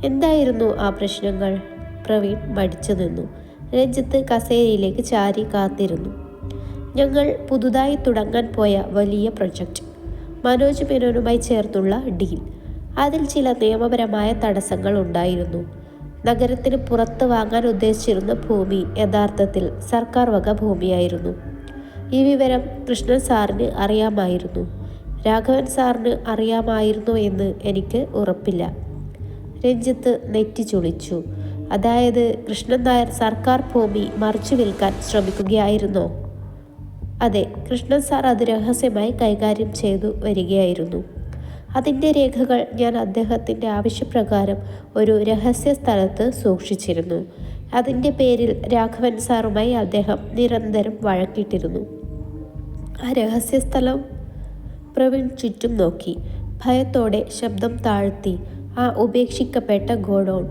എന്തായിരുന്നു ആ പ്രശ്നങ്ങൾ? പ്രവീൺ മടിച്ചു നിന്നു. രഞ്ജിത്ത് കസേരയിലേക്ക് ചാരി കാത്തിരുന്നു. ഞങ്ങൾ പുതുതായി തുടങ്ങാൻ പോയ വലിയ പ്രൊജക്റ്റ്, മനോജ് മേനോനുമായി ചേർന്നുള്ള ഡീൽ. അതിൽ ചില നിയമപരമായ തടസ്സങ്ങൾ ഉണ്ടായിരുന്നു. നഗരത്തിന് പുറത്ത് വാങ്ങാൻ ഉദ്ദേശിച്ചിരുന്ന ഭൂമി യഥാർത്ഥത്തിൽ സർക്കാർ വക ഭൂമിയായിരുന്നു. ഈ വിവരം കൃഷ്ണൻ സാറിന് അറിയാമായിരുന്നു. രാഘവൻ സാറിന് അറിയാമായിരുന്നോ എന്ന് എനിക്ക് ഉറപ്പില്ല. രഞ്ജിത്ത് നെറ്റി ചുളിച്ചു. അതായത് കൃഷ്ണൻ നായർ സർക്കാർ ഭൂമി മറിച്ചു വിൽക്കാൻ ശ്രമിക്കുകയായിരുന്നോ? അതെ, കൃഷ്ണൻ സാർ അത് രഹസ്യമായി കൈകാര്യം ചെയ്തു വരികയായിരുന്നു. അതിൻ്റെ രേഖകൾ ഞാൻ അദ്ദേഹത്തിൻ്റെ ആവശ്യപ്രകാരം ഒരു രഹസ്യ സ്ഥലത്ത് സൂക്ഷിച്ചിരുന്നു. അതിൻ്റെ പേരിൽ രാഘവൻ സാറുമായി അദ്ദേഹം നിരന്തരം വഴക്കിട്ടിരുന്നു. ആ രഹസ്യ സ്ഥലം? പ്രവീൺ ചുറ്റും നോക്കി. ഭയത്തോടെ ശബ്ദം താഴ്ത്തി. ആ ഉപേക്ഷിക്കപ്പെട്ട ഗോഡൗൺ.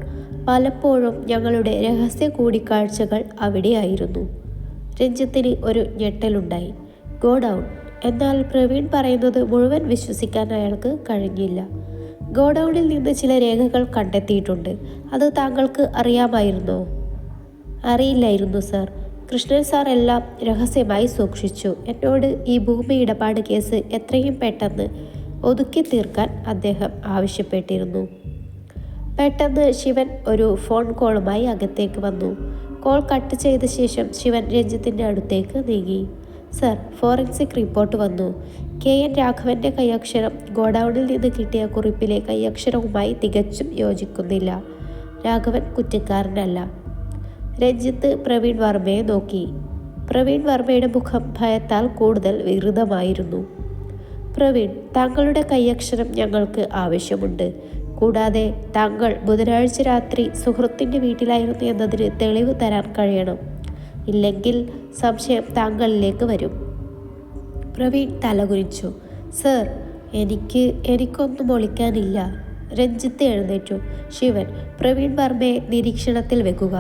പലപ്പോഴും ഞങ്ങളുടെ രഹസ്യ കൂടിക്കാഴ്ചകൾ അവിടെയായിരുന്നു. രഞ്ജിത്തിന് ഒരു ഞെട്ടലുണ്ടായി. ഗോഡൗൺ? എന്നാൽ പ്രവീൺ പറയുന്നത് മുഴുവൻ വിശ്വസിക്കാൻ അയാൾക്ക് കഴിഞ്ഞില്ല. ഗോഡൗണിൽ നിന്ന് ചില രേഖകൾ കണ്ടെത്തിയിട്ടുണ്ട്. അത് താങ്കൾക്ക് അറിയാമായിരുന്നോ? അറിയില്ലായിരുന്നു സർ. കൃഷ്ണൻ സാർ എല്ലാം രഹസ്യമായി സൂക്ഷിച്ചു. എന്നോട് ഈ ഭൂമി ഇടപാട് കേസ് എത്രയും പെട്ടെന്ന് ഒതുക്കി തീർക്കാൻ അദ്ദേഹം ആവശ്യപ്പെട്ടിരുന്നു. പെട്ടെന്ന് ശിവൻ ഒരു ഫോൺ കോളുമായി അകത്തേക്ക് വന്നു. കോൾ കട്ട് ചെയ്ത ശേഷം ശിവൻ രഞ്ജിത്തിൻ്റെ അടുത്തേക്ക് നീങ്ങി. സർ, ഫോറൻസിക് റിപ്പോർട്ട് വന്നു. KN രാഘവൻ്റെ കൈയക്ഷരം ഗോഡൌണിൽ നിന്ന് കിട്ടിയ കുറിപ്പിലെ കൈയക്ഷരവുമായി തികച്ചും യോജിക്കുന്നില്ല. രാഘവൻ കുറ്റക്കാരനല്ല. രഞ്ജിത്ത് പ്രവീൺ വർമ്മയെ നോക്കി. പ്രവീൺ വർമ്മയുടെ മുഖം ഭയത്താൽ കൂടുതൽ വികൃതമായിരുന്നു. പ്രവീൺ, താങ്കളുടെ കൈയക്ഷരം ഞങ്ങൾക്ക് ആവശ്യമുണ്ട്. കൂടാതെ താങ്കൾ ബുധനാഴ്ച രാത്രി സുഹൃത്തിൻ്റെ വീട്ടിലായിരുന്നു എന്നതിന് തെളിവ് തരാൻ കഴിയണം. ഇല്ലെങ്കിൽ സംശയം താങ്കളിലേക്ക് വരും. പ്രവീൺ തലകുനിച്ചു. സർ, എനിക്കൊന്നും ഒളിക്കാനില്ല. രഞ്ജിത്ത് എഴുന്നേറ്റു. ശിവൻ, പ്രവീൺ വർമ്മയെ നിരീക്ഷണത്തിൽ വെക്കുക.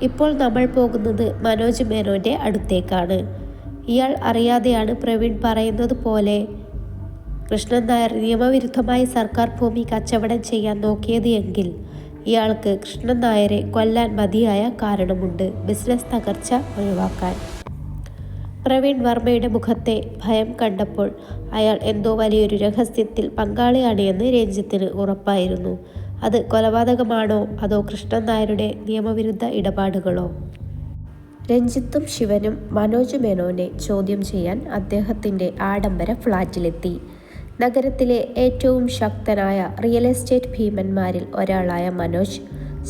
ഇപ്പോൾ നമ്മൾ പോകുന്നത് മനോജ് മേനോൻ്റെ അടുത്തേക്കാണ്. ഇയാൾ അറിയാതെയാണ് പ്രവീൺ പറയുന്നത് പോലെ കൃഷ്ണൻ നായർ നിയമവിരുദ്ധമായി സർക്കാർ ഭൂമി കച്ചവടം ചെയ്യാൻ നോക്കിയത് എങ്കിൽ ഇയാൾക്ക് കൃഷ്ണൻ നായരെ കൊല്ലാൻ മതിയായ കാരണമുണ്ട്, ബിസിനസ് തകർച്ച ഒഴിവാക്കാൻ. പ്രവീൺ വർമ്മയുടെ മുഖത്തെ ഭയം കണ്ടപ്പോൾ അയാൾ എന്തോ വലിയൊരു രഹസ്യത്തിൽ പങ്കാളിയാണ് എന്ന് രഞ്ജിത്തിന് ഉറപ്പായിരുന്നു. അത് കൊലപാതകമാണോ അതോ കൃഷ്ണൻ നായരുടെ നിയമവിരുദ്ധ ഇടപാടുകളോ? രഞ്ജിത്തും ശിവനും മനോജ് മേനോനെ ചോദ്യം ചെയ്യാൻ അദ്ദേഹത്തിൻ്റെ ആഡംബര ഫ്ലാറ്റിലെത്തി. നഗരത്തിലെ ഏറ്റവും ശക്തനായ റിയൽ എസ്റ്റേറ്റ് ഭീമന്മാരിൽ ഒരാളായ മനോജ്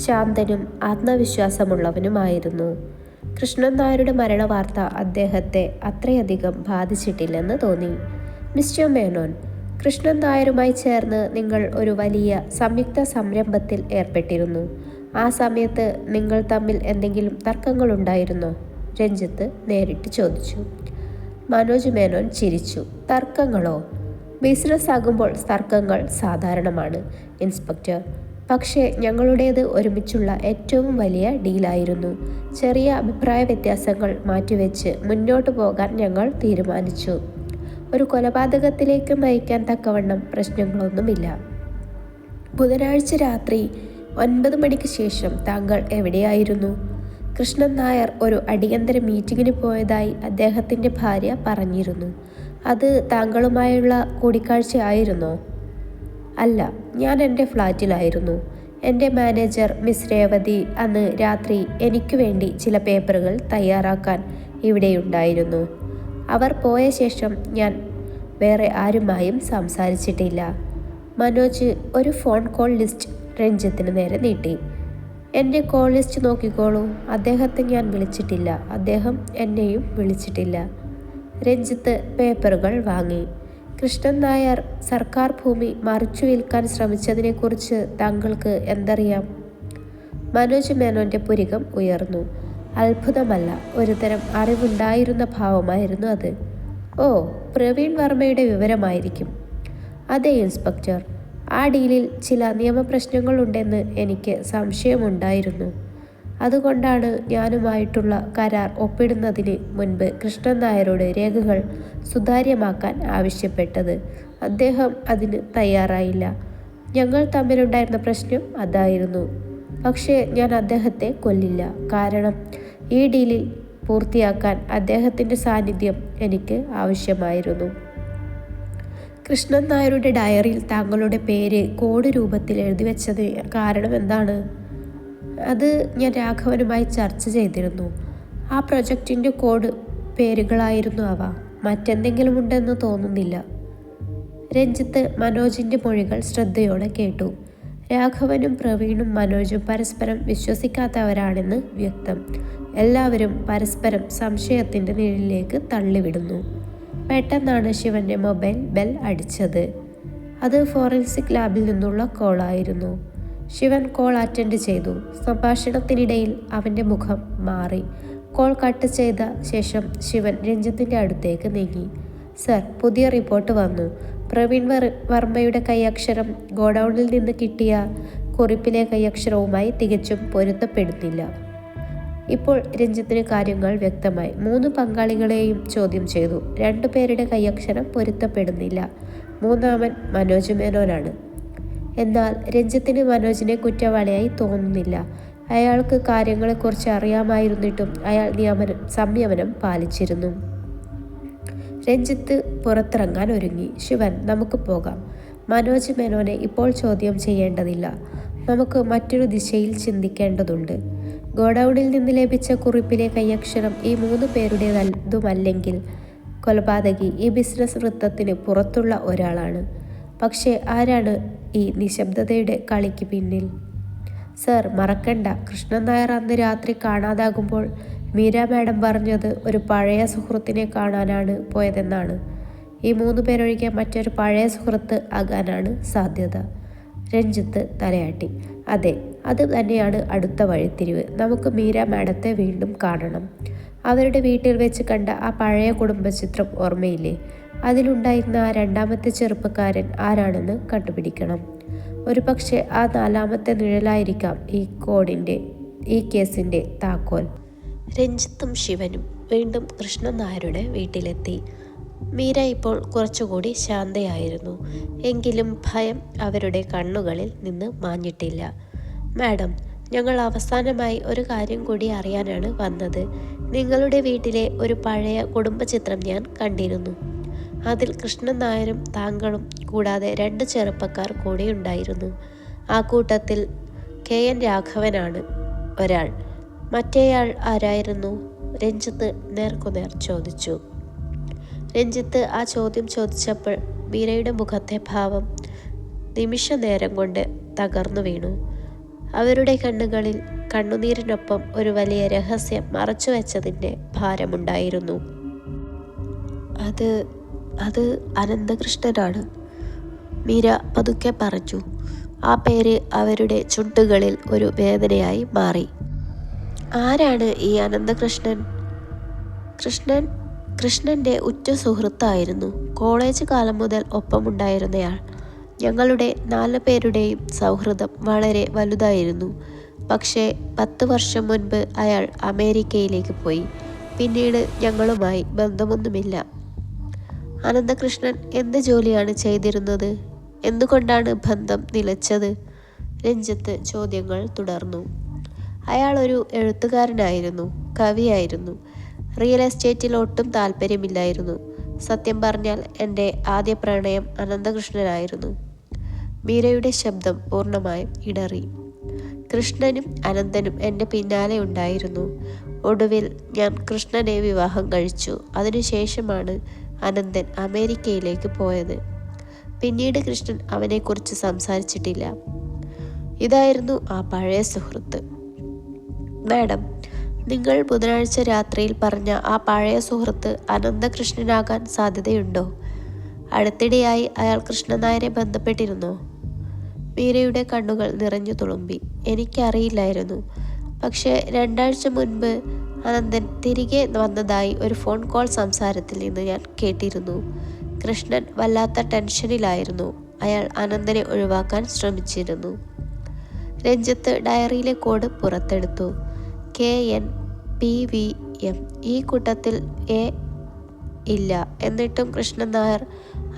ശാന്തനും ആത്മവിശ്വാസമുള്ളവനുമായിരുന്നു. കൃഷ്ണൻ നായരുടെ മരണവാർത്ത അദ്ദേഹത്തെ അത്രയധികം ബാധിച്ചിട്ടില്ലെന്ന് തോന്നി. മിസ്റ്റർ മേനോൻ, കൃഷ്ണൻ നായരുമായി ചേർന്ന് നിങ്ങൾ ഒരു വലിയ സംയുക്ത സംരംഭത്തിൽ ഏർപ്പെട്ടിരുന്നു. ആ സമയത്ത് നിങ്ങൾ തമ്മിൽ എന്തെങ്കിലും തർക്കങ്ങളുണ്ടായിരുന്നോ? രഞ്ജിത്ത് നേരിട്ട് ചോദിച്ചു. മനോജ് മേനോൻ ചിരിച്ചു. തർക്കങ്ങളോ? ബിസിനസ് ആകുമ്പോൾ തർക്കങ്ങൾ സാധാരണമാണ് ഇൻസ്പെക്ടർ. പക്ഷേ ഞങ്ങളുടേത് ഒരുമിച്ചുള്ള ഏറ്റവും വലിയ ഡീലായിരുന്നു. ചെറിയ അഭിപ്രായ വ്യത്യാസങ്ങൾ മാറ്റിവെച്ച് മുന്നോട്ട് പോകാൻ ഞങ്ങൾ തീരുമാനിച്ചു. ഒരു കൊലപാതകത്തിലേക്ക് നയിക്കാൻ തക്കവണ്ണം പ്രശ്നങ്ങളൊന്നുമില്ല. ബുധനാഴ്ച രാത്രി 9 മണിക്ക് ശേഷം താങ്കൾ എവിടെയായിരുന്നു? കൃഷ്ണൻ നായർ ഒരു അടിയന്തര മീറ്റിങ്ങിന് പോയതായി അദ്ദേഹത്തിൻ്റെ ഭാര്യ പറഞ്ഞിരുന്നു. അത് താങ്കളുമായുള്ള കൂടിക്കാഴ്ച ആയിരുന്നോ? അല്ല, ഞാൻ എൻ്റെ ഫ്ലാറ്റിലായിരുന്നു. എൻ്റെ മാനേജർ മിസ് രേവതി അന്ന് രാത്രി എനിക്ക് വേണ്ടി ചില പേപ്പറുകൾ തയ്യാറാക്കാൻ ഇവിടെയുണ്ടായിരുന്നു. അവർ പോയ ശേഷം ഞാൻ വേറെ ആരുമായും സംസാരിച്ചിട്ടില്ല. മനോജ് ഒരു ഫോൺ കോൾ ലിസ്റ്റ് രഞ്ജിത്തിന് നേരെ നീട്ടി. എൻ്റെ കോൾ ലിസ്റ്റ് നോക്കിക്കോളൂ. അദ്ദേഹത്തെ ഞാൻ വിളിച്ചിട്ടില്ല, അദ്ദേഹം എന്നെയും വിളിച്ചിട്ടില്ല. രഞ്ജിത്ത് പേപ്പറുകൾ വാങ്ങി. കൃഷ്ണൻ നായർ സർക്കാർ ഭൂമി മറിച്ചു വിൽക്കാൻ ശ്രമിച്ചതിനെക്കുറിച്ച് താങ്കൾക്ക് എന്തറിയാം? മനോജ് മേനോൻ്റെ പുരികം ഉയർന്നു. അത്ഭുതമല്ല, ഒരുതരം അറിവുണ്ടായിരുന്ന ഭാവമായിരുന്നു അത്. ഓ, പ്രവീൺ വർമ്മയുടെ വിവരമായിരിക്കും. അതെ ഇൻസ്പെക്ടർ, ആ ഡീലിൽ ചില നിയമപ്രശ്നങ്ങളുണ്ടെന്ന് എനിക്ക് സംശയമുണ്ടായിരുന്നു. അതുകൊണ്ടാണ് ഞാനുമായിട്ടുള്ള കരാർ ഒപ്പിടുന്നതിന് മുൻപ് കൃഷ്ണൻ നായരോട് രേഖകൾ സുതാര്യമാക്കാൻ ആവശ്യപ്പെട്ടത്. അദ്ദേഹം അതിന് തയ്യാറായില്ല. ഞങ്ങൾ തമ്മിലുണ്ടായിരുന്ന പ്രശ്നം അതായിരുന്നു. പക്ഷേ ഞാൻ അദ്ദേഹത്തെ കൊല്ലില്ല. കാരണം ഈ ഡീലിൽ പൂർത്തിയാക്കാൻ അദ്ദേഹത്തിൻ്റെ സാന്നിധ്യം എനിക്ക് ആവശ്യമായിരുന്നു. കൃഷ്ണൻ നായരുടെ ഡയറിയിൽ താങ്കളുടെ പേര് കോഡ് രൂപത്തിൽ എഴുതി വെച്ചത് കാരണം എന്താണ്? അത് ഞാൻ രാഘവനുമായി ചർച്ച ചെയ്തിരുന്നു. ആ പ്രൊജക്റ്റിൻ്റെ കോഡ് പേരുകളായിരുന്നു അവ. മറ്റെന്തെങ്കിലും ഉണ്ടെന്ന് തോന്നുന്നില്ല. രഞ്ജിത്ത് മനോജിൻ്റെ മൊഴികൾ ശ്രദ്ധയോടെ കേട്ടു. രാഘവനും പ്രവീണും മനോജും പരസ്പരം വിശ്വസിക്കാത്തവരാണെന്ന് വ്യക്തം. എല്ലാവരും പരസ്പരം സംശയത്തിൻ്റെ നിഴലിലേക്ക് തള്ളിവിടുന്നു. പെട്ടെന്നാണ് ശിവൻ്റെ മൊബൈൽ ബെൽ അടിച്ചത്. അത് ഫോറൻസിക് ലാബിൽ നിന്നുള്ള കോളായിരുന്നു. ശിവൻ കോൾ അറ്റൻഡ് ചെയ്തു. സംഭാഷണത്തിനിടയിൽ അവൻ്റെ മുഖം മാറി. കോൾ കട്ട് ചെയ്ത ശേഷം ശിവൻ രഞ്ജിത്തിൻ്റെ അടുത്തേക്ക് നീങ്ങി. സർ, പുതിയ റിപ്പോർട്ട് വന്നു. പ്രവീൺ വർമ്മയുടെ കൈയക്ഷരം ഗോഡൌണിൽ നിന്ന് കിട്ടിയ കുറിപ്പിലെ കൈയക്ഷരവുമായി തികച്ചും പൊരുത്തപ്പെടുന്നില്ല. ഇപ്പോൾ രഞ്ജിത്തിന് കാര്യങ്ങൾ വ്യക്തമായി. 3 പങ്കാളികളെയും ചോദ്യം ചെയ്തു. 2 പേരുടെ കൈയക്ഷരം പൊരുത്തപ്പെടുന്നില്ല. മൂന്നാമൻ മനോജ് മേനോനാണ്. എന്നാൽ രഞ്ജിത്തിന് മനോജിനെ കുറ്റവാളിയായി തോന്നുന്നില്ല. അയാൾക്ക് കാര്യങ്ങളെക്കുറിച്ച് അറിയാമായിരുന്നിട്ടും അയാൾ സംയമനം പാലിച്ചിരുന്നു. രഞ്ജിത്ത് പുറത്തിറങ്ങാൻ ഒരുങ്ങി. ശിവൻ, നമുക്ക് പോകാം. മനോജ് മേനോനെ ഇപ്പോൾ ചോദ്യം ചെയ്യേണ്ടതില്ല. നമുക്ക് മറ്റൊരു ദിശയിൽ ചിന്തിക്കേണ്ടതുണ്ട്. ഗോഡൌണിൽ നിന്ന് ലഭിച്ച കുറിപ്പിലെ കൈയക്ഷരം ഈ 3 പേരുടേതുമല്ലെങ്കിൽ കൊലപാതകി ഈ ബിസിനസ് വൃത്തത്തിന് പുറത്തുള്ള ഒരാളാണ്. പക്ഷേ ആരാണ് ഈ നിശബ്ദതയുടെ കളിക്ക് പിന്നിൽ? സർ, മറക്കണ്ട, കൃഷ്ണൻ നായർ അന്ന് രാത്രി കാണാതാകുമ്പോൾ മീര മാഡം പറഞ്ഞത് ഒരു പഴയ സുഹൃത്തിനെ കാണാനാണ് പോയതെന്നാണ്. ഈ 3 പേരൊഴികെ മറ്റൊരു പഴയ സുഹൃത്ത് ആകാനാണ് സാധ്യത. രഞ്ജിത്ത് തലയാട്ടി. അതെ, അത് തന്നെയാണ് അടുത്ത വഴിത്തിരിവ്. നമുക്ക് മീര മാഡത്തെ വീണ്ടും കാണണം. അവരുടെ വീട്ടിൽ വെച്ച് കണ്ട ആ പഴയ കുടുംബചിത്രം ഓർമ്മയില്ലേ? അതിലുണ്ടായിരുന്ന ആ 2ാമത്തെ ചെറുപ്പക്കാരൻ ആരാണെന്ന് കണ്ടുപിടിക്കണം. ഒരു പക്ഷേ ആ 4ാമത്തെ നിഴലായിരിക്കാം ഈ കേസിൻ്റെ താക്കോൽ. രഞ്ജിത്തും ശിവനും വീണ്ടും കൃഷ്ണൻ നായരുടെ വീട്ടിലെത്തി. മീര ഇപ്പോൾ കുറച്ചുകൂടി ശാന്തയായിരുന്നു. എങ്കിലും ഭയം അവരുടെ കണ്ണുകളിൽ നിന്ന് മാഞ്ഞിട്ടില്ല. മാഡം, ഞങ്ങൾ അവസാനമായി ഒരു കാര്യം കൂടി അറിയാനാണ് വന്നത്. നിങ്ങളുടെ വീട്ടിലെ ഒരു പഴയ കുടുംബചിത്രം ഞാൻ കണ്ടിരുന്നു. അതിൽ കൃഷ്ണൻ നായരും താങ്കളും കൂടാതെ 2 ചെറുപ്പക്കാർ കൂടെയുണ്ടായിരുന്നു. ആ കൂട്ടത്തിൽ KN രാഘവനാണ് ഒരാൾ. മറ്റേയാൾ ആരായിരുന്നു? രഞ്ജിത്ത് നേർക്കുനേർ ചോദിച്ചു. രഞ്ജിത്ത് ആ ചോദ്യം ചോദിച്ചപ്പോൾ മീരയുടെ മുഖത്തെ ഭാവം നിമിഷ നേരം കൊണ്ട് തകർന്നു വീണു. അവരുടെ കണ്ണുകളിൽ കണ്ണുനീരിനൊപ്പം ഒരു വലിയ രഹസ്യം മറച്ചുവെച്ചതിൻ്റെ ഭാരമുണ്ടായിരുന്നു. അത് അനന്തകൃഷ്ണനാണ്, മീര പതുക്കെ പറഞ്ഞു. ആ പേര് അവരുടെ ചുണ്ടുകളിൽ ഒരു വേദനയായി മാറി. ആരാണ് ഈ അനന്തകൃഷ്ണൻ? കൃഷ്ണൻ്റെ ഉറ്റ സുഹൃത്തായിരുന്നു. കോളേജ് കാലം മുതൽ ഒപ്പമുണ്ടായിരുന്നയാൾ. ഞങ്ങളുടെ 4 പേരുടെയും സൗഹൃദം വളരെ വലുതായിരുന്നു. പക്ഷേ 10 വർഷം മുൻപ് അയാൾ അമേരിക്കയിലേക്ക് പോയി. പിന്നീട് ഞങ്ങളുമായി ബന്ധമൊന്നുമില്ല. അനന്തകൃഷ്ണൻ എന്ത് ജോലിയാണ് ചെയ്തിരുന്നത്? എന്തുകൊണ്ടാണ് ബന്ധം നിലച്ചത്? രഞ്ജിത്ത് ചോദ്യങ്ങൾ തുടർന്നു. അയാൾ ഒരു എഴുത്തുകാരനായിരുന്നു, കവിയായിരുന്നു. റിയൽ എസ്റ്റേറ്റിൽ ഒട്ടും താല്പര്യമില്ലായിരുന്നു. സത്യം പറഞ്ഞാൽ എൻ്റെ ആദ്യ പ്രണയം അനന്തകൃഷ്ണനായിരുന്നു. മീരയുടെ ശബ്ദം പൂർണ്ണമായും ഇടറി. കൃഷ്ണനും അനന്തനും എൻ്റെ പിന്നാലെ ഉണ്ടായിരുന്നു. ഒടുവിൽ ഞാൻ കൃഷ്ണനെ വിവാഹം കഴിച്ചു. അതിനുശേഷമാണ് അനന്തൻ അമേരിക്കയിലേക്ക് പോയത്. പിന്നീട് കൃഷ്ണൻ അവനെക്കുറിച്ച് സംസാരിച്ചിട്ടില്ല. ഇതായിരുന്നു ആ പഴയ സുഹൃത്ത്. മാഡം, നിങ്ങൾ ബുധനാഴ്ച രാത്രിയിൽ പറഞ്ഞ ആ പഴയ സുഹൃത്ത് അനന്തകൃഷ്ണനാകാൻ സാധ്യതയുണ്ടോ? അടുത്തിടെയായി അയാൾ കൃഷ്ണൻ നായരെ ബന്ധപ്പെട്ടിരുന്നോ? മീരയുടെ കണ്ണുകൾ നിറഞ്ഞു തുളുമ്പി. എനിക്കറിയില്ലായിരുന്നു. പക്ഷേ 2 ആഴ്ച മുൻപ് അനന്തൻ തിരികെ വന്നതായി ഒരു ഫോൺ കോൾ സംസാരത്തിൽ നിന്ന് ഞാൻ കേട്ടിരുന്നു. കൃഷ്ണൻ വല്ലാത്ത ടെൻഷനിലായിരുന്നു. അയാൾ അനന്തനെ ഒഴിവാക്കാൻ ശ്രമിച്ചിരുന്നു. രഞ്ജിത്ത് ഡയറിയിലെ കോഡ് പുറത്തെടുത്തു. KNPVM. ഈ കൂട്ടത്തിൽ A ഇല്ല. എന്നിട്ടും കൃഷ്ണൻ നായർ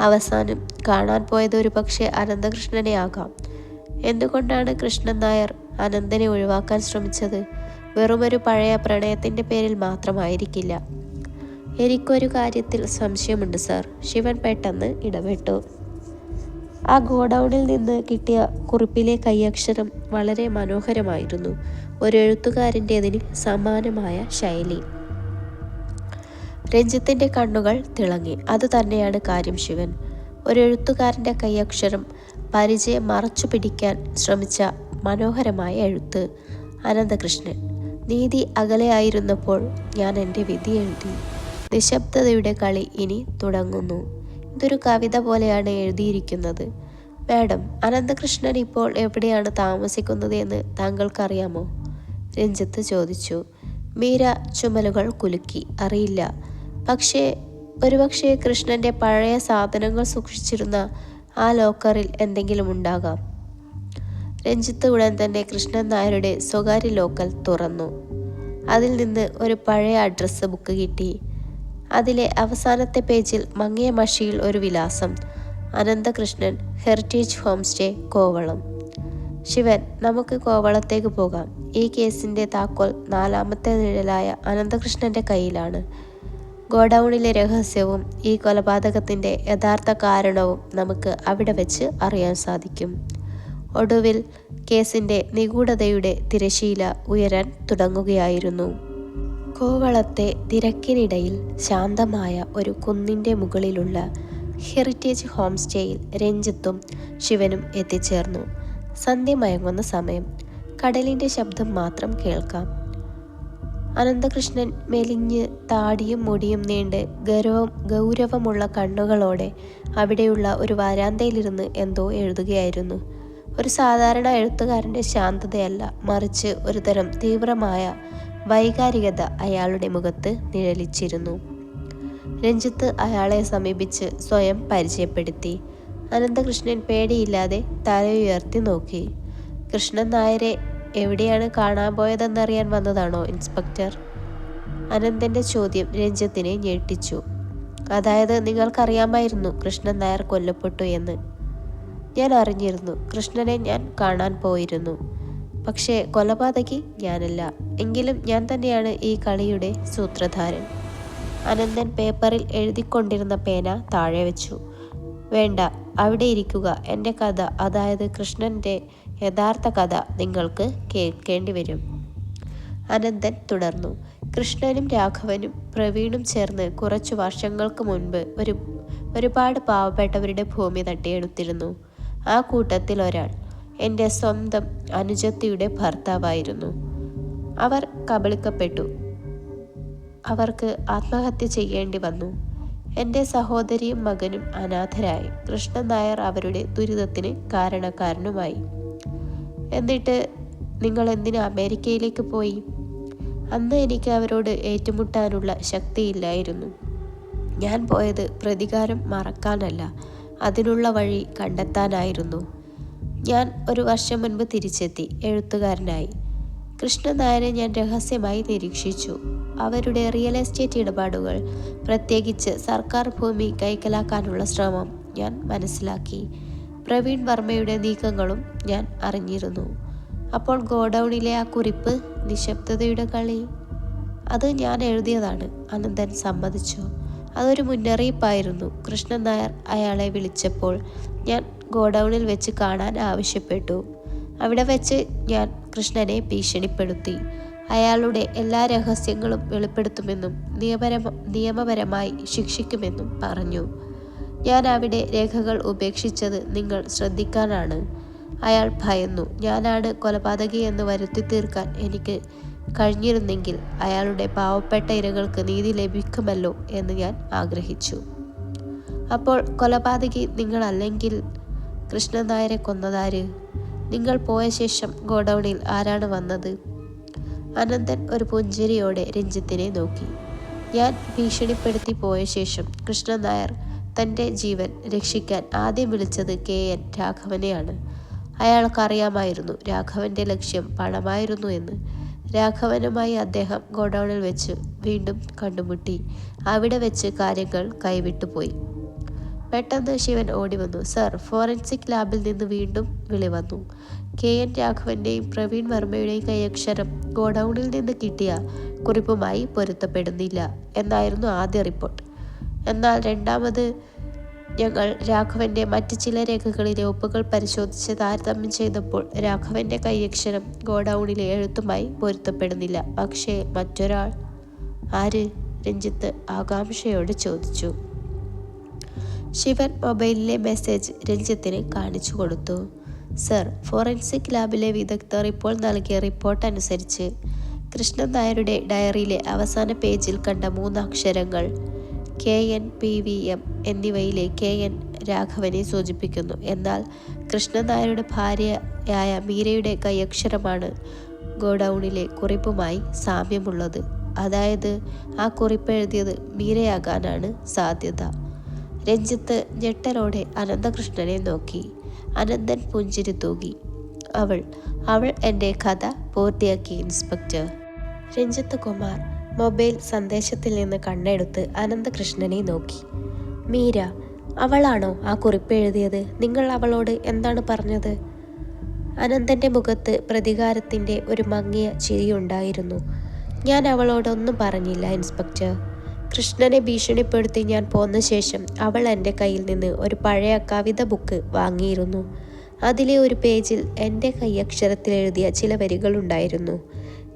അവസാനം കാണാൻ പോയത് ഒരു പക്ഷേ അനന്തകൃഷ്ണനെ ആകാം. എന്തുകൊണ്ടാണ് കൃഷ്ണൻ നായർ അനന്തനെ ഒഴിവാക്കാൻ ശ്രമിച്ചത്? വെറുമൊരു പഴയ പ്രണയത്തിൻ്റെ പേരിൽ മാത്രമായിരിക്കില്ല. എനിക്കൊരു കാര്യത്തിൽ സംശയമുണ്ട് സർ. ശിവൻ പെട്ടെന്ന് ഇടപെട്ടു. ആ ഗോഡൌണിൽ നിന്ന് കിട്ടിയ കുറിപ്പിലെ കൈയക്ഷരം വളരെ മനോഹരമായിരുന്നു. ഒരു എഴുത്തുകാരൻ്റേതിന് സമാനമായ ശൈലി. രഞ്ജിത്തിൻ്റെ കണ്ണുകൾ തിളങ്ങി. അത് തന്നെയാണ് കാര്യം ശിവൻ. ഒരു എഴുത്തുകാരൻ്റെ കൈയക്ഷരം, പരിചയം മറച്ചു പിടിക്കാൻ ശ്രമിച്ച മനോഹരമായ എഴുത്ത്. അനന്തകൃഷ്ണൻ. നീതി അകലെയായിരുന്നപ്പോൾ ഞാൻ എൻ്റെ വിധി എഴുതി. നിശബ്ദതയുടെ കളി ഇനി തുടങ്ങുന്നു. ഇതൊരു കവിത പോലെയാണ് എഴുതിയിരിക്കുന്നത്. മാഡം, അനന്തകൃഷ്ണൻ ഇപ്പോൾ എവിടെയാണ് താമസിക്കുന്നത് എന്ന് താങ്കൾക്കറിയാമോ? രഞ്ജിത്ത് ചോദിച്ചു. മീര ചുമലുകൾ കുലുക്കി. അറിയില്ല. ഒരുപക്ഷേ കൃഷ്ണൻ്റെ പഴയ സാധനങ്ങൾ സൂക്ഷിച്ചിരുന്ന ആ ലോക്കറിൽ എന്തെങ്കിലും ഉണ്ടാകാം. രഞ്ജിത്ത് ഉടൻ തന്നെ കൃഷ്ണൻ നായരുടെ സ്വകാര്യ ലോക്കൽ തുറന്നു. അതിൽ നിന്ന് ഒരു പഴയ അഡ്രസ്സ് ബുക്ക് കിട്ടി. അതിലെ അവസാനത്തെ പേജിൽ മങ്ങിയ മഷിയിൽ ഒരു വിലാസം. Ananthakrishnan, heritage home stay, Kovalam. Sivan, നമുക്ക് കോവളത്തേക്ക് പോകാം. ഈ കേസിൻ്റെ താക്കോൽ 4ാമത്തെ നിഴലായ അനന്തകൃഷ്ണൻ്റെ കയ്യിലാണ്. ഗോഡൗണിലെ രഹസ്യവും ഈ കൊലപാതകത്തിൻ്റെ യഥാർത്ഥ കാരണവും നമുക്ക് അവിടെ വെച്ച് അറിയാൻ സാധിക്കും. ഒടുവിൽ കേസിൻ്റെ നിഗൂഢതയുടെ തിരശീല ഉയരാൻ തുടങ്ങുകയായിരുന്നു. കോവളത്തെ തിരക്കിനിടയിൽ ശാന്തമായ ഒരു കുന്നിൻ്റെ മുകളിലുള്ള ഹെറിറ്റേജ് ഹോം സ്റ്റേയിൽ രഞ്ജിത്തും ശിവനും എത്തിച്ചേർന്നു. സന്ധ്യ മയങ്ങുന്ന സമയം. കടലിൻ്റെ ശബ്ദം മാത്രം കേൾക്കാം. അനന്തകൃഷ്ണൻ മെലിഞ്ഞ് താടിയും മുടിയും നീണ്ട് ഗൗരവമുള്ള കണ്ണുകളോടെ അവിടെയുള്ള ഒരു വരാന്തയിലിരുന്ന് എന്തോ എഴുതുകയായിരുന്നു. ഒരു സാധാരണ എഴുത്തുകാരൻ്റെ ശാന്തതയല്ല, മറിച്ച് ഒരുതരം തീവ്രമായ വൈകാരികത അയാളുടെ മുഖത്ത് നിഴലിച്ചിരുന്നു. രഞ്ജിത്ത് അയാളെ സമീപിച്ച് സ്വയം പരിചയപ്പെടുത്തി. അനന്തകൃഷ്ണൻ പേടിയില്ലാതെ തലയുയർത്തി നോക്കി. കൃഷ്ണൻ നായരെ എവിടെയാണ് കാണാൻ പോയതെന്നറിയാൻ വന്നതാണോ ഇൻസ്പെക്ടർ? അനന്തൻ്റെ ചോദ്യം രഞ്ജിത്തിനെ ഞെട്ടിച്ചു. അതായത് നിങ്ങൾക്കറിയാമായിരുന്നു കൃഷ്ണൻ നായർ കൊല്ലപ്പെട്ടു എന്ന്? ഞാൻ അറിഞ്ഞിരുന്നു. കൃഷ്ണനെ ഞാൻ കാണാൻ പോയിരുന്നു. പക്ഷേ കൊലപാതകി ഞാനല്ല. എങ്കിലും ഞാൻ തന്നെയാണ് ഈ കളിയുടെ സൂത്രധാരൻ. അനന്തൻ പേപ്പറിൽ എഴുതിക്കൊണ്ടിരുന്ന പേന താഴെ വെച്ചു. വേണ്ട, അവിടെ ഇരിക്കുക. എൻ്റെ കഥ, അതായത് കൃഷ്ണൻ്റെ യഥാർത്ഥ കഥ നിങ്ങൾക്ക് കേൾക്കേണ്ടി വരും. അനന്തൻ തുടർന്നു. കൃഷ്ണനും രാഘവനും പ്രവീണും ചേർന്ന് കുറച്ചു വർഷങ്ങൾക്ക് മുൻപ് ഒരുപാട് പാവപ്പെട്ടവരുടെ ഭൂമി തട്ടിയെടുത്തിരുന്നു. ആ കൂട്ടത്തിൽ ഒരാൾ എൻ്റെ സ്വന്തം അനുജത്തിയുടെ ഭർത്താവായിരുന്നു. അവർ കബളിക്കപ്പെട്ടു. അവർക്ക് ആത്മഹത്യ ചെയ്യേണ്ടി വന്നു. എൻ്റെ സഹോദരിയും മകനും അനാഥരായി. കൃഷ്ണൻ നായർ അവരുടെ ദുരിതത്തിന് കാരണക്കാരനുമായി. എന്നിട്ട് നിങ്ങൾ എന്തിന് അമേരിക്കയിലേക്ക് പോയി? അന്ന് എനിക്ക് അവരോട് ഏറ്റുമുട്ടാനുള്ള ശക്തിയില്ലായിരുന്നു. ഞാൻ പോയത് പ്രതികാരം മറക്കാനല്ല, അതിനുള്ള വഴി കണ്ടെത്താനായിരുന്നു. ഞാൻ 1 വർഷം മുൻപ് തിരിച്ചെത്തി, എഴുത്തുകാരനായി. കൃഷ്ണൻ നായരെ ഞാൻ രഹസ്യമായി നിരീക്ഷിച്ചു. അവരുടെ റിയൽ എസ്റ്റേറ്റ് ഇടപാടുകൾ, പ്രത്യേകിച്ച് സർക്കാർ ഭൂമി കൈക്കലാക്കാനുള്ള ശ്രമം ഞാൻ മനസ്സിലാക്കി. പ്രവീൺ വർമ്മയുടെ നീക്കങ്ങളും ഞാൻ അറിഞ്ഞിരുന്നു. അപ്പോൾ ഗോഡൗണിലെ ആ കുറിപ്പ്, നിശബ്ദതയുടെ കളി, അത് ഞാൻ എഴുതിയതാണ്. അനന്തൻ സമ്മതിച്ചു. അതൊരു മുന്നറിയിപ്പായിരുന്നു. കൃഷ്ണൻ നായർ അയാളെ വിളിച്ചപ്പോൾ ഞാൻ ഗോഡൗണിൽ വെച്ച് കാണാൻ ആവശ്യപ്പെട്ടു. അവിടെ വെച്ച് ഞാൻ കൃഷ്ണനെ ഭീഷണിപ്പെടുത്തി. അയാളുടെ എല്ലാ രഹസ്യങ്ങളും വെളിപ്പെടുത്തുമെന്നും നിയമപരമായി ശിക്ഷിക്കുമെന്നും പറഞ്ഞു. ഞാൻ അവിടെ രേഖകൾ ഉപേക്ഷിച്ചത് നിങ്ങൾ ശ്രദ്ധിക്കാനാണ്. അയാൾ ഭയന്നു. ഞാനാണ് കൊലപാതകി എന്ന് വരുത്തി തീർക്കാൻ എനിക്ക് കഴിഞ്ഞിരുന്നെങ്കിൽ അയാളുടെ പാവപ്പെട്ട ഇരകൾക്ക് നീതി ലഭിക്കുമല്ലോ എന്ന് ഞാൻ ആഗ്രഹിച്ചു. അപ്പോൾ കൊലപാതകി നിങ്ങളല്ലെങ്കിൽ കൃഷ്ണൻ നായരെ കൊന്നതാര്? നിങ്ങൾ പോയ ശേഷം ഗോഡൗണിൽ ആരാണ് വന്നത്? അനന്തൻ ഒരു പുഞ്ചിരിയോടെ രഞ്ജിത്തിനെ നോക്കി. ഞാൻ ഭീഷണിപ്പെടുത്തി പോയ ശേഷം കൃഷ്ണൻ നായർ തൻ്റെ ജീവൻ രക്ഷിക്കാൻ ആദ്യം വിളിച്ചത് KN രാഘവനെയാണ്. അയാൾക്കറിയാമായിരുന്നു രാഘവൻ്റെ ലക്ഷ്യം പണമായിരുന്നു എന്ന്. രാഘവനുമായി അദ്ദേഹം ഗോഡൗണിൽ വെച്ച് വീണ്ടും കണ്ടുമുട്ടി. അവിടെ വെച്ച് കാര്യങ്ങൾ കൈവിട്ടുപോയി. പെട്ടെന്ന് ശിവൻ ഓടി വന്നു. സർ, ഫോറൻസിക് ലാബിൽ നിന്ന് വീണ്ടും വിളി വന്നു. KN രാഘവൻ്റെയും പ്രവീൺ വർമ്മയുടെയും കൈയക്ഷരം ഗോഡൗണിൽ നിന്ന് കിട്ടിയ കുറിപ്പുമായി പൊരുത്തപ്പെടുന്നില്ല എന്നായിരുന്നു ആദ്യ റിപ്പോർട്ട്. എന്നാൽ രണ്ടാമത് ഞങ്ങൾ രാഘവൻ്റെ മറ്റ് ചില രേഖകളിലെ ഒപ്പുകൾ പരിശോധിച്ച് താരതമ്യം ചെയ്തപ്പോൾ രാഘവൻ്റെ കൈയക്ഷരം ഗോഡൗണിലെ എഴുത്തുമായി പൊരുത്തപ്പെടുന്നില്ല. പക്ഷേ മറ്റൊരാൾ. ആര്? രഞ്ജിത്ത് ആകാംക്ഷയോട് ചോദിച്ചു. ശിവൻ മൊബൈലിലെ മെസ്സേജ് രഞ്ജിത്തിന് കാണിച്ചു കൊടുത്തു. സർ, ഫോറൻസിക് ലാബിലെ വിദഗ്ധർ ഇപ്പോൾ നൽകിയ റിപ്പോർട്ട് അനുസരിച്ച് കൃഷ്ണൻ നായരുടെ ഡയറിയിലെ അവസാന പേജിൽ കണ്ട 3 അക്ഷരങ്ങൾ KN PVM എന്നിവയിലെ KN രാഘവനെ സൂചിപ്പിക്കുന്നു. എന്നാൽ കൃഷ്ണൻ നായരുടെ ഭാര്യയായ മീരയുടെ കൈയക്ഷരമാണ് ഗോഡൗണിലെ കുറിപ്പുമായി സാമ്യമുള്ളത്. അതായത് ആ കുറിപ്പ് എഴുതിയത് മീരയാകാനാണ് സാധ്യത. രഞ്ജിത്ത് ഞെട്ടലോടെ അനന്തകൃഷ്ണനെ നോക്കി. അനന്തൻ പുഞ്ചിരി തൂകി. അവൾ എൻ്റെ കഥ പൂർത്തിയാക്കി ഇൻസ്പെക്ടർ. രഞ്ജിത്ത് കുമാർ മൊബൈൽ സന്ദേശത്തിൽ നിന്ന് കണ്ണെടുത്ത് അനന്തകൃഷ്ണനെ നോക്കി. മീര, അവളാണോ ആ കുറിപ്പ് എഴുതിയത്? നിങ്ങൾ അവളോട് എന്താണ് പറഞ്ഞത്? അനന്തൻ്റെ മുഖത്ത് പ്രതികാരത്തിൻ്റെ ഒരു മങ്ങിയ ചിരിയുണ്ടായിരുന്നു. ഞാൻ അവളോടൊന്നും പറഞ്ഞില്ല ഇൻസ്പെക്ടർ. കൃഷ്ണനെ ഭീഷണിപ്പെടുത്തി ഞാൻ പോന്ന ശേഷം അവൾ എൻ്റെ കയ്യിൽ നിന്ന് ഒരു പഴയ കവിത ബുക്ക് വാങ്ങിയിരുന്നു. അതിലെ ഒരു പേജിൽ എൻ്റെ കൈയക്ഷരത്തിൽ എഴുതിയ ചില വരികളുണ്ടായിരുന്നു.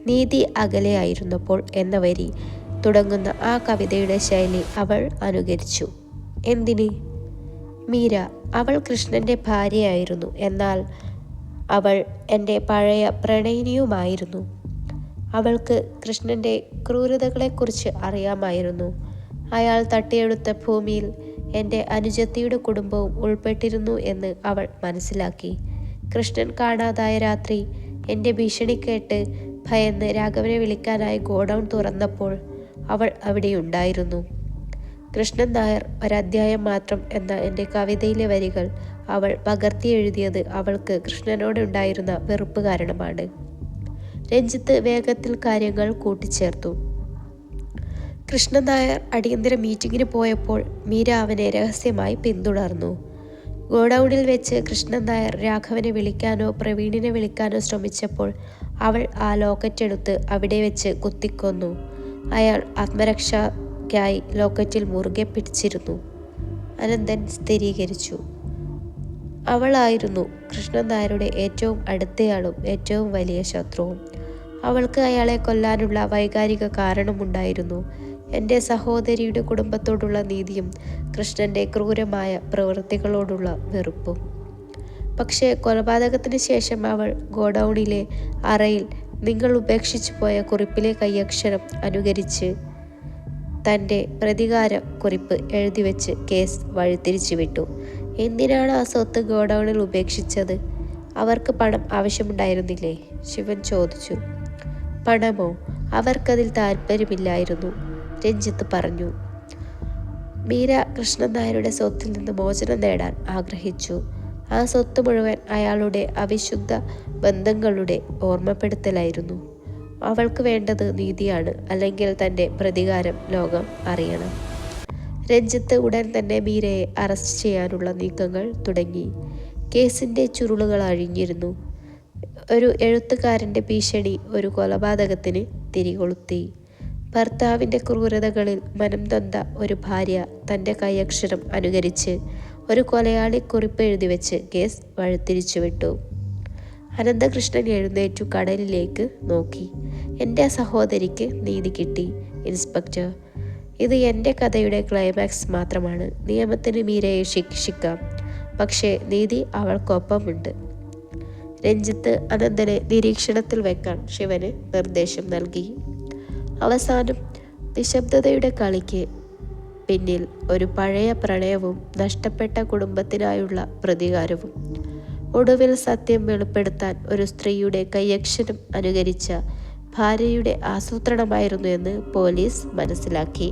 നീതി അകലെയായിരുന്നപ്പോൾ എന്ന വരി തുടങ്ങുന്ന ആ കവിതയുടെ ശൈലി അവൾ അനുകരിച്ചു. എന്തിന്? മീര, അവൾ കൃഷ്ണൻ്റെ ഭാര്യയായിരുന്നു. എന്നാൽ അവൾ എൻ്റെ പഴയ പ്രണയിനിയുമായിരുന്നു. അവൾക്ക് കൃഷ്ണൻ്റെ ക്രൂരതകളെക്കുറിച്ച് അറിയാമായിരുന്നു. അയാൾ തട്ടിയെടുത്ത ഭൂമിയിൽ എൻ്റെ അനുജത്തിയുടെ കുടുംബവും ഉൾപ്പെട്ടിരുന്നു എന്ന് അവൾ മനസ്സിലാക്കി. കൃഷ്ണൻ കാണാതായ രാത്രി എൻ്റെ ഭീഷണി കേട്ട് ഭയന്ന് രാഘവനെ വിളിക്കാനായി ഗോഡൗൺ തുറന്നപ്പോൾ അവൾ അവിടെയുണ്ടായിരുന്നു. കൃഷ്ണൻ നായർ ഒരധ്യായം മാത്രം എന്ന എൻ്റെ കവിതയിലെ വരികൾ അവൾ പകർത്തി എഴുതിയത് അവൾക്ക് കൃഷ്ണനോടുണ്ടായിരുന്ന വെറുപ്പ് കാരണമാണ്. രഞ്ജിത്ത് വേഗത്തിൽ കാര്യങ്ങൾ കൂട്ടിച്ചേർത്തു. കൃഷ്ണൻ നായർ അടിയന്തര മീറ്റിങ്ങിന് പോയപ്പോൾ മീര അവനെ രഹസ്യമായി പിന്തുടർന്നു. ഗോഡൗണിൽ വെച്ച് കൃഷ്ണൻ നായർ രാഘവനെ വിളിക്കാനോ പ്രവീണിനെ വിളിക്കാനോ ശ്രമിച്ചപ്പോൾ അവൾ ആ ലോക്കറ്റ് എടുത്ത് അവിടെ വെച്ച് കുത്തിക്കൊന്നു. അയാൾ ആത്മരക്ഷയ്ക്കായി ലോക്കറ്റിൽ മുറുകെ പിടിച്ചിരുന്നു. അനന്തൻ സ്ഥിരീകരിച്ചു. അവളായിരുന്നു കൃഷ്ണൻ നായരുടെ ഏറ്റവും അടുത്തയാളും ഏറ്റവും വലിയ ശത്രുവും. അവൾക്ക് അയാളെ കൊല്ലാനുള്ള വൈകാരിക കാരണമുണ്ടായിരുന്നു. എൻ്റെ സഹോദരിയുടെ കുടുംബത്തോടുള്ള നീതിയും കൃഷ്ണൻ്റെ ക്രൂരമായ പ്രവൃത്തികളോടുള്ള വെറുപ്പും. പക്ഷേ കൊലപാതകത്തിന് ശേഷം അവൾ ഗോഡൗണിലെ അറയിൽ നിങ്ങൾ ഉപേക്ഷിച്ചു പോയ കുറിപ്പിലെ കൈയക്ഷരം അനുകരിച്ച് തൻ്റെ പ്രതികാര കുറിപ്പ് എഴുതിവെച്ച് കേസ് വഴിതിരിച്ചു വിട്ടു. എന്തിനാണ് ആ സ്വത്ത് ഗോഡൗണിൽ ഉപേക്ഷിച്ചത്? അവർക്ക് പണം ആവശ്യമുണ്ടായിരുന്നില്ലേ? ശിവൻ ചോദിച്ചു. പണമോ? അവർക്കതിൽ താല്പര്യമില്ലായിരുന്നു, രഞ്ജിത്ത് പറഞ്ഞു. മീര കൃഷ്ണൻ നായരുടെ സ്വത്തിൽ നിന്ന് മോചനം നേടാൻ ആഗ്രഹിച്ചു. ആ സ്വത്ത് മുഴുവൻ അയാളുടെ അവിശുദ്ധ ബന്ധങ്ങളുടെ ഓർമ്മപ്പെടുത്തലായിരുന്നു. അവൾക്ക് വേണ്ടത് നീതിയാണ്, അല്ലെങ്കിൽ തൻ്റെ പ്രതികാരം ലോകം അറിയണം. രഞ്ജിത്ത് ഉടൻ തന്നെ മീരയെ അറസ്റ്റ് ചെയ്യാനുള്ള നീക്കങ്ങൾ തുടങ്ങി. കേസിൻ്റെ ചുരുളുകൾ അഴിഞ്ഞിരുന്നു. ഒരു എഴുത്തുകാരൻ്റെ ഭീഷണി ഒരു കൊലപാതകത്തിന് തിരികൊളുത്തി. ഭർത്താവിൻ്റെ ക്രൂരതകളിൽ മനം നൊന്ത ഒരു ഭാര്യ തൻ്റെ കൈയക്ഷരം അനുകരിച്ച് ഒരു കൊലയാളി കുറിപ്പ് എഴുതിവെച്ച് കേസ് വഴിതിരിച്ചുവിട്ടു. അനന്തകൃഷ്ണൻ എഴുന്നേറ്റു കടലിലേക്ക് നോക്കി. എൻ്റെ സഹോദരിക്ക് നീതി കിട്ടി ഇൻസ്പെക്ടർ. ഇത് എൻ്റെ കഥയുടെ ക്ലൈമാക്സ് മാത്രമാണ്. നിയമത്തിന് മീരയെ ശിക്ഷിക്കാം, പക്ഷേ നീതി അവൾക്കൊപ്പമുണ്ട്. രഞ്ജിത്ത് അനന്തനെ നിരീക്ഷണത്തിൽ വെക്കാൻ ശിവന് നിർദ്ദേശം നൽകി. അവസാനം നിശബ്ദതയുടെ കളിക്ക് പിന്നിൽ ഒരു പഴയ പ്രണയവും നഷ്ടപ്പെട്ട കുടുംബത്തിനായുള്ള പ്രതികാരവും. ഒടുവിൽ സത്യം വെളിപ്പെടുത്താൻ ഒരു സ്ത്രീയുടെ കൈയക്ഷരം അനുകരിച്ച ഭാര്യയുടെ ആസൂത്രണമായിരുന്നു എന്ന് പോലീസ് മനസ്സിലാക്കി.